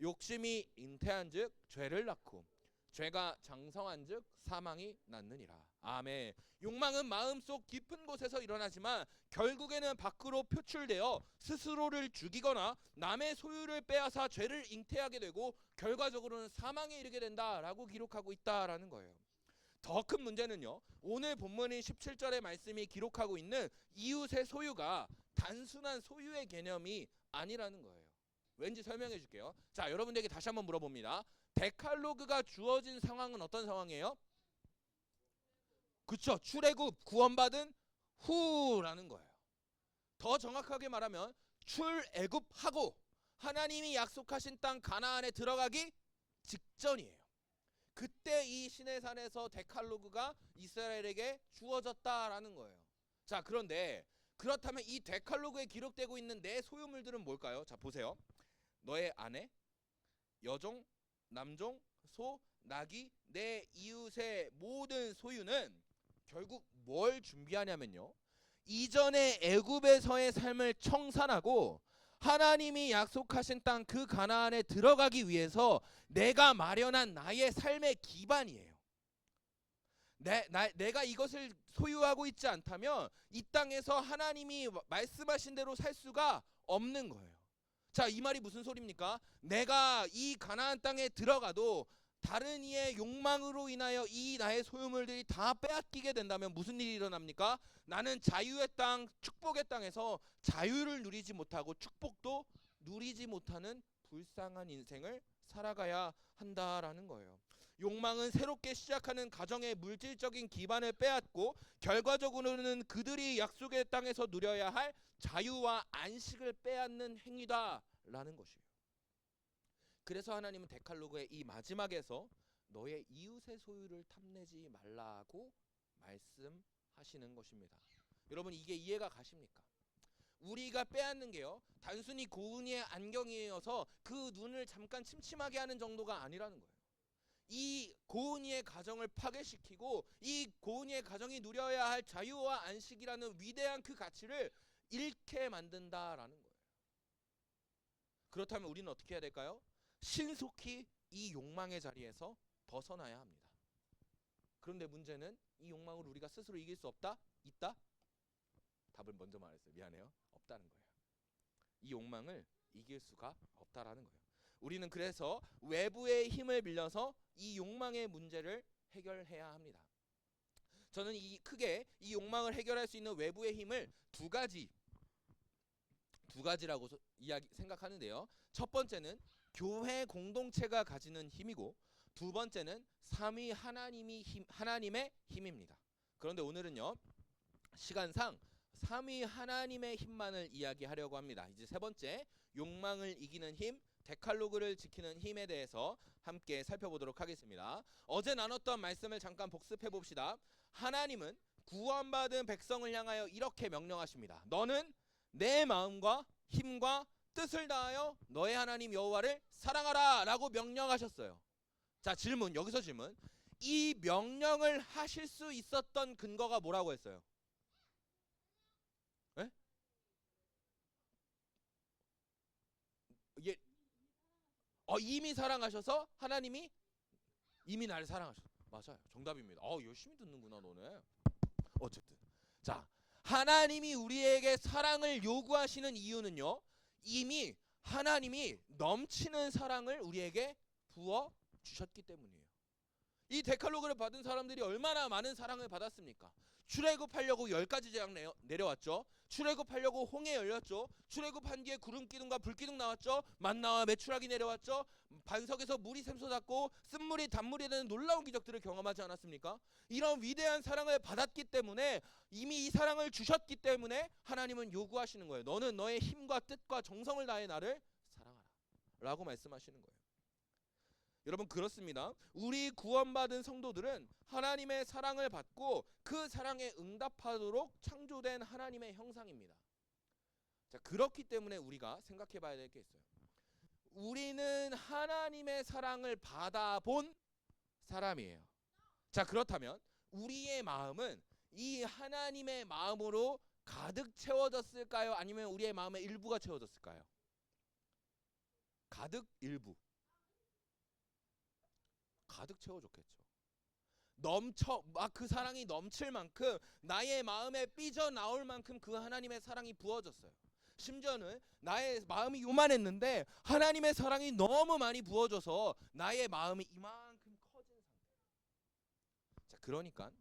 욕심이 잉태한즉 죄를 낳고 죄가 장성한즉 사망이 낳느니라. 아멘. 욕망은 마음속 깊은 곳에서 일어나지만 결국에는 밖으로 표출되어 스스로를 죽이거나 남의 소유를 빼앗아 죄를 잉태하게 되고 결과적으로는 사망에 이르게 된다라고 기록하고 있다라는 거예요. 더 큰 문제는요. 오늘 본문인 17절의 말씀이 기록하고 있는 이웃의 소유가 단순한 소유의 개념이 아니라는 거예요. 왠지 설명해 줄게요. 자, 여러분들에게 다시 한번 물어봅니다. 데칼로그가 주어진 상황은 어떤 상황이에요? 그쵸, 출애굽 구원받은 후라는 거예요. 더 정확하게 말하면 출애굽하고 하나님이 약속하신 땅 가나안에 들어가기 직전이에요. 그때 이 시내산에서 데칼로그가 이스라엘에게 주어졌다라는 거예요. 자, 그런데 그렇다면 이 데칼로그에 기록되고 있는 내 소유물들은 뭘까요? 자, 보세요. 너의 아내, 여종, 남종, 소, 나귀, 내 이웃의 모든 소유는 결국 뭘 준비하냐면요. 이전의 애굽에서의 삶을 청산하고 하나님이 약속하신 땅 그 가나안에 들어가기 위해서 내가 마련한 나의 삶의 기반이에요. 내가 이것을 소유하고 있지 않다면 이 땅에서 하나님이 말씀하신 대로 살 수가 없는 거예요. 자, 이 말이 무슨 소리입니까? 내가 이 가나안 땅에 들어가도 다른 이의 욕망으로 인하여 이 나의 소유물들이 다 빼앗기게 된다면 무슨 일이 일어납니까? 나는 자유의 땅, 축복의 땅에서 자유를 누리지 못하고 축복도 누리지 못하는 불쌍한 인생을 살아가야 한다라는 거예요. 욕망은 새롭게 시작하는 가정의 물질적인 기반을 빼앗고 결과적으로는 그들이 약속의 땅에서 누려야 할 자유와 안식을 빼앗는 행위다라는 것이에요. 그래서 하나님은 데칼로그의 이 마지막에서 너의 이웃의 소유를 탐내지 말라고 말씀하시는 것입니다. 여러분, 이게 이해가 가십니까? 우리가 빼앗는 게요, 단순히 고은이의 안경이어서 그 눈을 잠깐 침침하게 하는 정도가 아니라는 거예요. 이 고은이의 가정을 파괴시키고 이 고은이의 가정이 누려야 할 자유와 안식이라는 위대한 그 가치를 잃게 만든다라는 거예요. 그렇다면 우리는 어떻게 해야 될까요? 신속히 이 욕망의 자리에서 벗어나야 합니다. 그런데 문제는 이 욕망을 우리가 스스로 이길 수 없다? 있다? 답을 먼저 말했어요. 미안해요. 없다는 거예요. 이 욕망을 이길 수가 없다라는 거예요. 우리는 그래서 외부의 힘을 빌려서 이 욕망의 문제를 해결해야 합니다. 저는 크게 이 욕망을 해결할 수 있는 외부의 힘을 두 가지라고 생각하는데요. 첫 번째는 교회 공동체가 가지는 힘이고, 두 번째는 삼위 하나님의 힘입니다. 그런데 오늘은요, 시간상 삼위 하나님의 힘만을 이야기하려고 합니다. 이제 세 번째, 욕망을 이기는 힘, 데칼로그를 지키는 힘에 대해서 함께 살펴보도록 하겠습니다. 어제 나눴던 말씀을 잠깐 복습해 봅시다. 하나님은 구원받은 백성을 향하여 이렇게 명령하십니다. 너는 내 마음과 힘과 뜻을 다하여 너의 하나님 여호와를 사랑하라 라고 명령하셨어요. 자, 질문, 여기서 질문. 이 명령을 하실 수 있었던 근거가 뭐라고 했어요? 예? 이미 사랑하셔서 하나님이 이미 나를 사랑하셨어. 맞아요. 정답입니다. 열심히 듣는구나 너네. 어쨌든 자, 하나님이 우리에게 사랑을 요구하시는 이유는요, 이미 하나님이 넘치는 사랑을 우리에게 부어 주셨기 때문이에요. 이 데칼로그를 받은 사람들이 얼마나 많은 사랑을 받았습니까? 출애굽하려고 10가지 재앙 내려왔죠. 출애굽하려고 홍해 열렸죠. 출애굽한 뒤에 구름 기둥과 불 기둥 나왔죠. 만나와 메추라기 내려왔죠. 반석에서 물이 샘솟았고 쓴물이 단물이 되는 놀라운 기적들을 경험하지 않았습니까? 이런 위대한 사랑을 받았기 때문에, 이미 이 사랑을 주셨기 때문에 하나님은 요구하시는 거예요. 너는 너의 힘과 뜻과 정성을 다해 나를 사랑하라 라고 말씀하시는 거예요. 여러분, 그렇습니다. 우리 구원받은 성도들은 하나님의 사랑을 받고 그 사랑에 응답하도록 창조된 하나님의 형상입니다. 자, 그렇기 때문에 우리가 생각해 봐야 될 게 있어요. 우리는 하나님의 사랑을 받아본 사람이에요. 자, 그렇다면 우리의 마음은 이 하나님의 마음으로 가득 채워졌을까요? 아니면 우리의 마음의 일부가 채워졌을까요? 가득 일부. 가득 채워줬겠죠. 그 사랑이 넘칠 만큼, 나의 마음에 삐져나올 만큼 그 하나님의 사랑이 부어졌어요. 심지어는 나의 마음이 요만했는데 하나님의 사랑이 너무 많이 부어져서 나의 마음이 이만큼 커진 상태. 자, 그러니까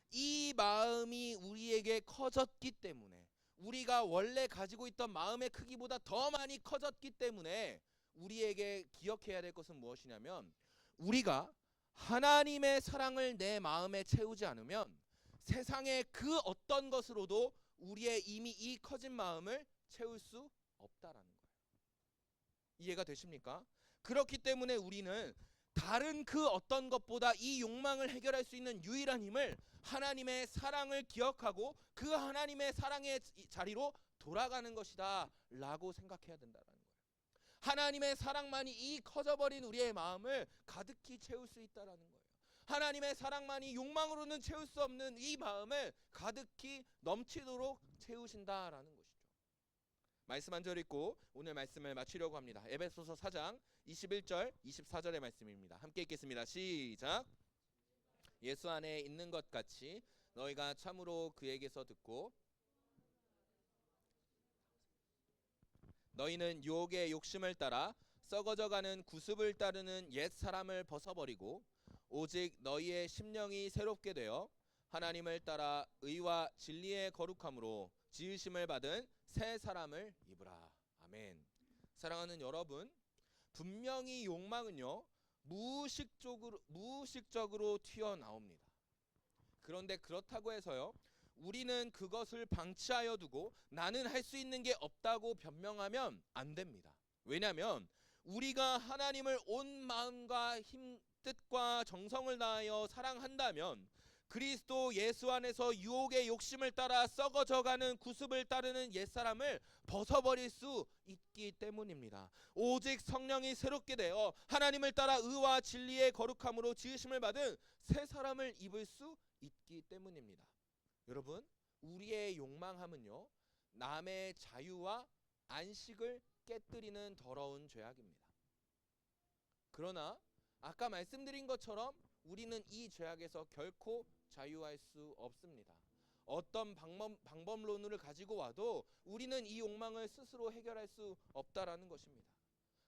이 마음이 우리에게 커졌기 때문에, 우리가 원래 가지고 있던 마음의 크기보다 더 많이 커졌기 때문에 우리에게 기억해야 될 것은 무엇이냐면, 우리가 하나님의 사랑을 내 마음에 채우지 않으면 세상의 그 어떤 것으로도 우리의 이미 이 커진 마음을 채울 수 없다라는 거예요. 이해가 되십니까? 그렇기 때문에 우리는 다른 그 어떤 것보다 이 욕망을 해결할 수 있는 유일한 힘을, 하나님의 사랑을 기억하고 그 하나님의 사랑의 자리로 돌아가는 것이다 라고 생각해야 된다는 거예요. 하나님의 사랑만이 이 커져버린 우리의 마음을 가득히 채울 수 있다라는 거예요. 하나님의 사랑만이 욕망으로는 채울 수 없는 이 마음을 가득히 넘치도록 채우신다라는 것이죠. 말씀 한 절 읽고 오늘 말씀을 마치려고 합니다. 에베소서 4장 21절 24절의 말씀입니다. 함께 읽겠습니다. 시작. 예수 안에 있는 것 같이 너희가 참으로 그에게서 듣고 너희는 유혹의 욕심을 따라 썩어져가는 구습을 따르는 옛 사람을 벗어버리고 오직 너희의 심령이 새롭게 되어 하나님을 따라 의와 진리의 거룩함으로 지으심을 받은 새 사람을 입으라. 아멘. 사랑하는 여러분, 분명히 욕망은요 무의식적으로 튀어나옵니다. 그런데 그렇다고 해서요 우리는 그것을 방치하여 두고 나는 할 수 있는 게 없다고 변명하면 안 됩니다. 왜냐하면 우리가 하나님을 온 마음과 힘, 뜻과 정성을 다하여 사랑한다면 그리스도 예수 안에서 유혹의 욕심을 따라 썩어져가는 구습을 따르는 옛사람을 벗어버릴 수 있기 때문입니다. 오직 성령이 새롭게 되어 하나님을 따라 의와 진리의 거룩함으로 지으심을 받은 새 사람을 입을 수 있기 때문입니다. 여러분, 우리의 욕망함은요 남의 자유와 안식을 깨뜨리는 더러운 죄악입니다. 그러나 아까 말씀드린 것처럼 우리는 이 죄악에서 결코 자유할 수 없습니다. 어떤 방법론을 가지고 와도 우리는 이 욕망을 스스로 해결할 수 없다라는 것입니다.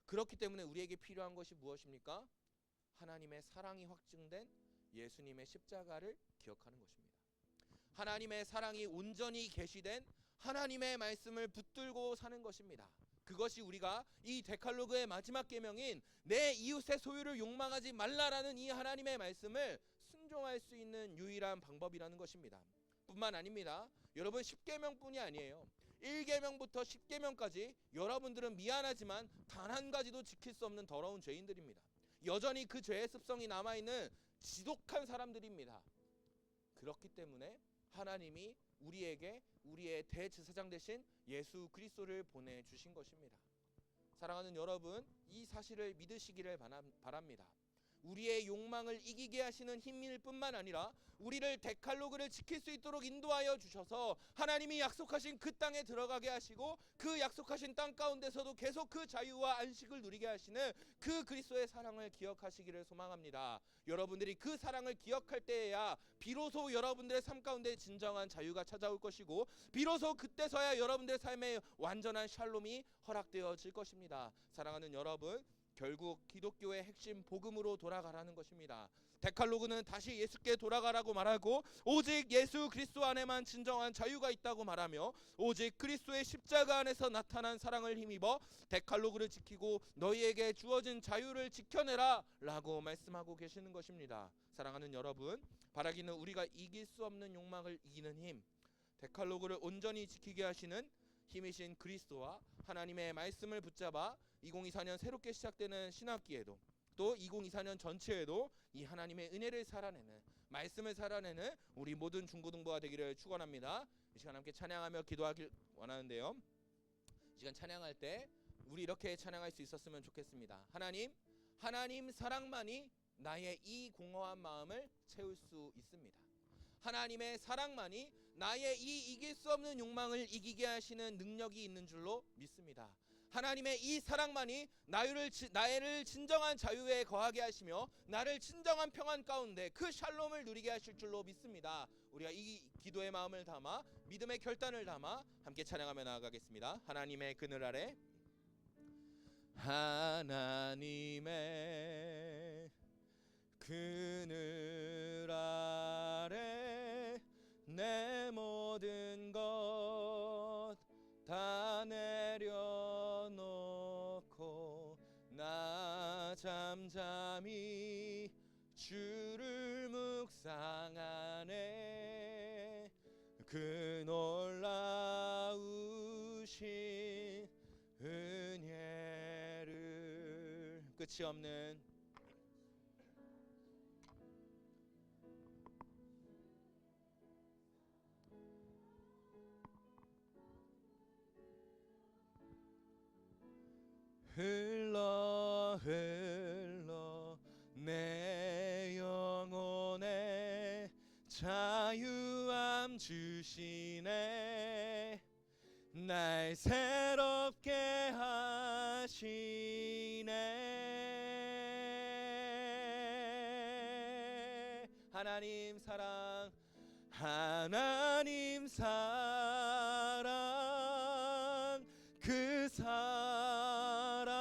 그렇기 때문에 우리에게 필요한 것이 무엇입니까? 하나님의 사랑이 확증된 예수님의 십자가를 기억하는 것입니다. 하나님의 사랑이 온전히 계시된 하나님의 말씀을 붙들고 사는 것입니다. 그것이 우리가 이 데칼로그의 마지막 계명인 내 이웃의 소유를 욕망하지 말라라는 이 하나님의 말씀을 순종할 수 있는 유일한 방법이라는 것입니다. 뿐만 아닙니다. 여러분 10계명뿐이 아니에요. 1계명부터 10계명까지 여러분들은 미안하지만 단 한 가지도 지킬 수 없는 더러운 죄인들입니다. 여전히 그 죄의 습성이 남아있는 지독한 사람들입니다. 그렇기 때문에 하나님이 우리에게 우리의 대제사장 되신 예수 그리스도를 보내주신 것입니다. 사랑하는 여러분, 이 사실을 믿으시기를 바랍니다. 우리의 욕망을 이기게 하시는 힘일 뿐만 아니라 우리를 데칼로그를 지킬 수 있도록 인도하여 주셔서 하나님이 약속하신 그 땅에 들어가게 하시고 그 약속하신 땅 가운데서도 계속 그 자유와 안식을 누리게 하시는 그 그리스도의 사랑을 기억하시기를 소망합니다. 여러분들이 그 사랑을 기억할 때에야 비로소 여러분들의 삶 가운데 진정한 자유가 찾아올 것이고 비로소 그때서야 여러분들의 삶에 완전한 샬롬이 허락되어질 것입니다. 사랑하는 여러분, 결국 기독교의 핵심 복음으로 돌아가라는 것입니다. 데칼로그는 다시 예수께 돌아가라고 말하고 오직 예수 그리스도 안에만 진정한 자유가 있다고 말하며 오직 그리스도의 십자가 안에서 나타난 사랑을 힘입어 데칼로그를 지키고 너희에게 주어진 자유를 지켜내라 라고 말씀하고 계시는 것입니다. 사랑하는 여러분, 바라기는 우리가 이길 수 없는 욕망을 이기는 힘, 데칼로그를 온전히 지키게 하시는 힘이신 그리스도와 하나님의 말씀을 붙잡아 2024년 새롭게 시작되는 신학기에도 또 2024년 전체에도 이 하나님의 은혜를 살아내는 말씀을 살아내는 우리 모든 중고등부가 되기를 축원합니다. 이 시간 함께 찬양하며 기도하길 원하는데요. 이 시간 찬양할 때 우리 이렇게 찬양할 수 있었으면 좋겠습니다. 하나님 사랑만이 나의 이 공허한 마음을 채울 수 있습니다. 하나님의 사랑만이 나의 이 이길 수 없는 욕망을 이기게 하시는 능력이 있는 줄로 믿습니다. 하나님의 이 사랑만이 나를 진정한 자유에 거하게 하시며 나를 진정한 평안 가운데 그 샬롬을 누리게 하실 줄로 믿습니다. 우리가 이 기도의 마음을 담아 믿음의 결단을 담아 함께 찬양하며 나아가겠습니다. 하나님의 그늘 아래, 하나님의 그늘 아래 내 모든 것 다 내려놓고 나 잠잠히 주를 묵상하네. 그 놀라우신 은혜를 끝이 없는 흘러 내 영혼에 자유함 주시네. 날 새롭게 하시네. 하나님 사랑, 하나님 사랑, 그 사랑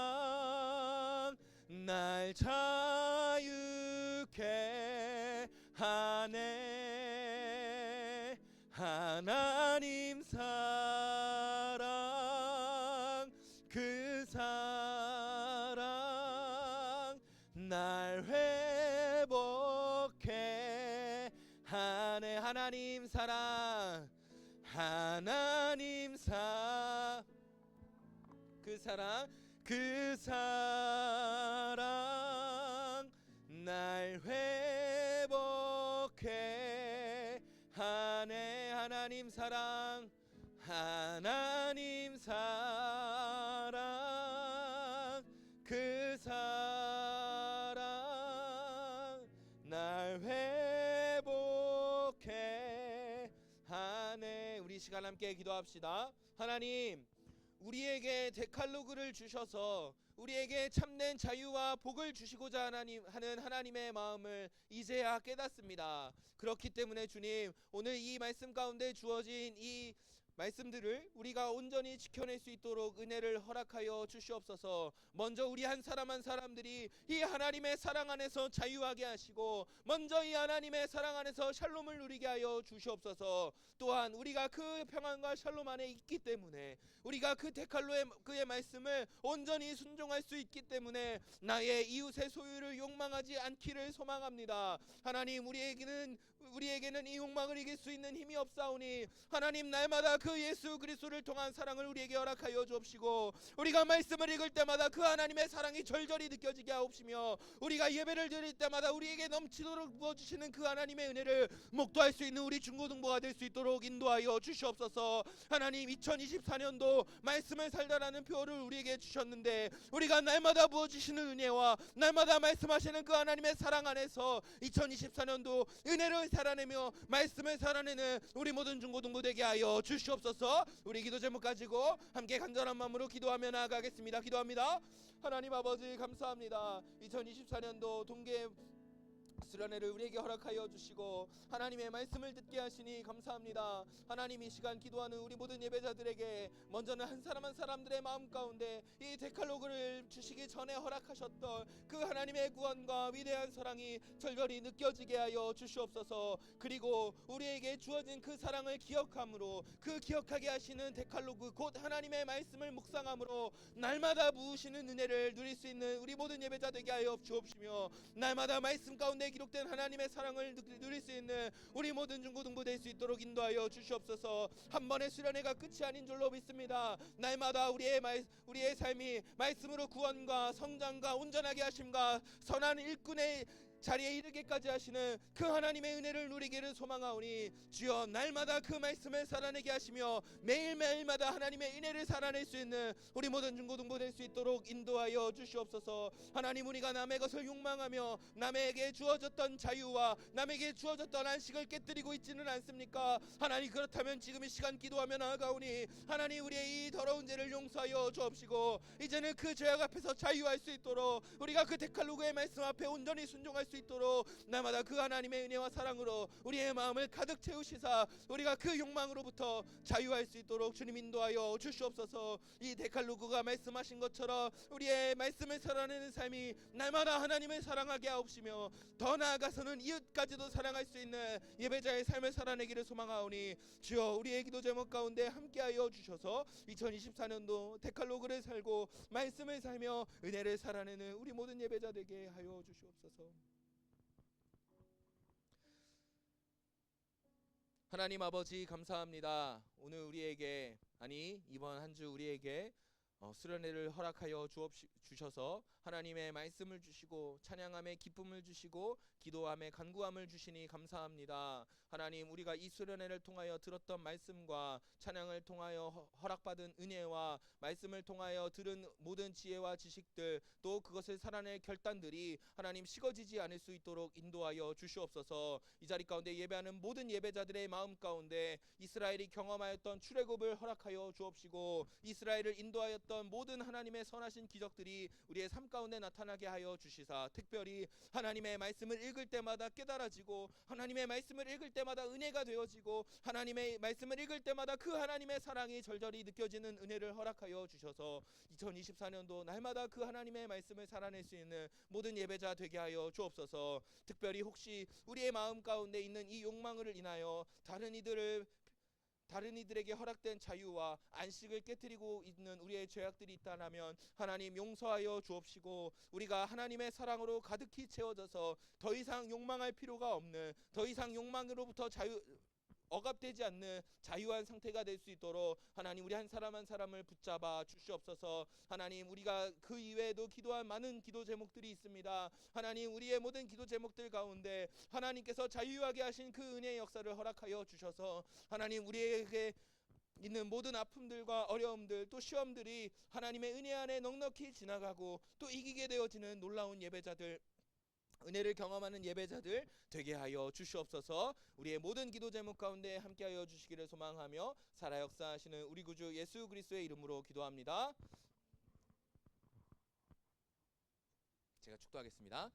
날 자유케 하네. 하나님 사랑, 그 사랑 날 회복해 하네. 하나님 사랑, 하나님 사랑, 그 사랑 날 회복해 하네. 하나님 사랑, 하나님 사랑, 그 사랑 날 회복해 하네. 우리 시간 함께 기도합시다. 하나님, 우리에게 데칼로그를 주셔서 우리에게 참된 자유와 복을 주시고자 하는 하나님의 마음을 이제야 깨닫습니다. 그렇기 때문에 주님, 오늘 이 말씀 가운데 주어진 이 말씀들을 우리가 온전히 지켜낼 수 있도록 은혜를 허락하여 주시옵소서. 먼저 우리 한 사람 한 사람들이 이 하나님의 사랑 안에서 자유하게 하시고, 먼저 이 하나님의 사랑 안에서 샬롬을 누리게 하여 주시옵소서. 또한 우리가 그 평안과 샬롬 안에 있기 때문에, 우리가 그 데칼로의 그의 말씀을 온전히 순종할 수 있기 때문에 나의 이웃의 소유를 욕망하지 않기를 소망합니다. 하나님, 우리에게는 이 욕망을 이길 수 있는 힘이 없사오니 하나님, 날마다 그 예수 그리스도를 통한 사랑을 우리에게 허락하여 주옵시고, 우리가 말씀을 읽을 때마다 그 하나님의 사랑이 절절히 느껴지게 하옵시며, 우리가 예배를 드릴 때마다 우리에게 넘치도록 부어주시는 그 하나님의 은혜를 목도할 수 있는 우리 중고등부가 될 수 있도록 인도하여 주시옵소서. 하나님, 2024년도 말씀을 살다라는 표를 우리에게 주셨는데, 우리가 날마다 부어주시는 은혜와 날마다 말씀하시는 그 하나님의 사랑 안에서 2024년도 은혜를 살아내며 말씀을 살아내는 우리 모든 중고등부 되게 하여 주시옵소서. 우리 기도 제목 가지고 함께 간절한 마음으로 기도하며 나아가겠습니다. 기도합니다. 하나님 아버지, 감사합니다. 2024년도 동계 수련회를 우리에게 허락하여 주시고 하나님의 말씀을 듣게 하시니 감사합니다. 하나님, 이 시간 기도하는 우리 모든 예배자들에게 먼저는 한 사람 한 사람들의 마음 가운데 이 데칼로그를 주시기 전에 허락하셨던 그 하나님의 구원과 위대한 사랑이 절절히 느껴지게 하여 주시옵소서. 그리고 우리에게 주어진 그 사랑을 기억함으로, 그 기억하게 하시는 데칼로그 곧 하나님의 말씀을 묵상함으로 날마다 부으시는 은혜를 누릴 수 있는 우리 모든 예배자 되게 하여 주옵시며, 날마다 말씀 가운데 기록된 하나님의 사랑을 누릴 수 있는 우리 모든 중고등부 될 수 있도록 인도하여 주시옵소서. 한 번의 수련회가 끝이 아닌 줄로 믿습니다. 날마다 우리의 삶이 말씀으로 구원과 성장과 온전하게 하심과 선한 일꾼의 자리에 이르기까지 하시는 그 하나님의 은혜를 누리기를 소망하오니, 주여 날마다 그 말씀을 살아내게 하시며 매일매일마다 하나님의 은혜를 살아낼 수 있는 우리 모든 중고등부 될 수 있도록 인도하여 주시옵소서. 하나님, 우리가 남의 것을 욕망하며 남에게 주어졌던 자유와 남에게 주어졌던 안식을 깨뜨리고 있지는 않습니까? 하나님, 그렇다면 지금 이 시간 기도하며 나아가오니 하나님, 우리의 이 더러운 죄를 용서하여 주옵시고 이제는 그 죄악 앞에서 자유할 수 있도록, 우리가 그 데칼로그의 말씀 앞에 온전히 순종할 수 있도록 날마다 그 하나님의 은혜와 사랑으로 우리의 마음을 가득 채우시사 우리가 그 욕망으로부터 자유할 수 있도록 주님 인도하여 주시옵소서. 이 데칼로그가 말씀하신 것처럼 우리의 말씀을 살아내는 삶이 날마다 하나님을 사랑하게 하옵시며, 더 나아가서는 이웃까지도 사랑할 수 있는 예배자의 삶을 살아내기를 소망하오니, 주여 우리의 기도 제목 가운데 함께하여 주셔서 2024년도 데칼로그를 살고 말씀을 살며 은혜를 살아내는 우리 모든 예배자 되게 하여 주시옵소서. 하나님 아버지, 감사합니다. 오늘 우리에게, 이번 한 주 우리에게 수련회를 허락하여 주셔서 하나님의 말씀을 주시고 찬양함의 기쁨을 주시고 기도함의 간구함을 주시니 감사합니다. 하나님, 우리가 이 수련회를 통하여 들었던 말씀과 찬양을 통하여 허락받은 은혜와 말씀을 통하여 들은 모든 지혜와 지식들, 또 그것을 살아낼 결단들이 하나님 식어지지 않을 수 있도록 인도하여 주시옵소서. 이 자리 가운데 예배하는 모든 예배자들의 마음 가운데 이스라엘이 경험하였던 출애굽을 허락하여 주옵시고, 이스라엘을 인도하였던 모든 하나님의 선하신 기적들이 우리의 삶 가운데 나타나게 하여 주시사, 특별히 하나님의 말씀을 읽을 때마다 깨달아지고 하나님의 말씀을 읽을 때마다 은혜가 되어지고 하나님의 말씀을 읽을 때마다 그 하나님의 사랑이 절절히 느껴지는 은혜를 허락하여 주셔서 2024년도 날마다 그 하나님의 말씀을 살아낼 수 있는 모든 예배자 되게 하여 주옵소서. 특별히 혹시 우리의 마음 가운데 있는 이 욕망을 인하여 다른 이들에게 허락된 자유와 안식을 깨뜨리고 있는 우리의 죄악들이 있다면 하나님 용서하여 주옵시고, 우리가 하나님의 사랑으로 가득히 채워져서 더 이상 욕망할 필요가 없는, 더 이상 욕망으로부터 억압되지 않는 자유한 상태가 될 수 있도록 하나님, 우리 한 사람 한 사람을 붙잡아 주시옵소서. 하나님, 우리가 그 이외에도 기도한 많은 기도 제목들이 있습니다. 하나님, 우리의 모든 기도 제목들 가운데 하나님께서 자유하게 하신 그 은혜의 역사를 허락하여 주셔서 하나님, 우리에게 있는 모든 아픔들과 어려움들, 또 시험들이 하나님의 은혜 안에 넉넉히 지나가고 또 이기게 되어지는 놀라운 예배자들, 은혜를 경험하는 예배자들 되게 하여 주시옵소서. 우리의 모든 기도 제목 가운데 함께하여 주시기를 소망하며 살아 역사하시는 우리 구주 예수 그리스도의 이름으로 기도합니다. 제가 축도하겠습니다.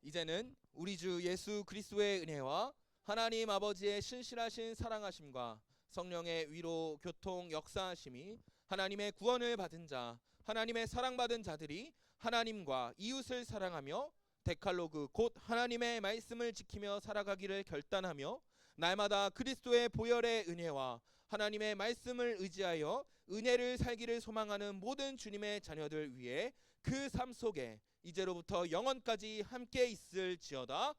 이제는 우리 주 예수 그리스도의 은혜와 하나님 아버지의 신실하신 사랑하심과 성령의 위로, 교통, 역사하심이 하나님의 구원을 받은 자, 하나님의 사랑받은 자들이 하나님과 이웃을 사랑하며 데칼로그 곧 하나님의 말씀을 지키며 살아가기를 결단하며 날마다 그리스도의 보혈의 은혜와 하나님의 말씀을 의지하여 은혜를 살기를 소망하는 모든 주님의 자녀들 위해 그 삶 속에 이제로부터 영원까지 함께 있을지어다.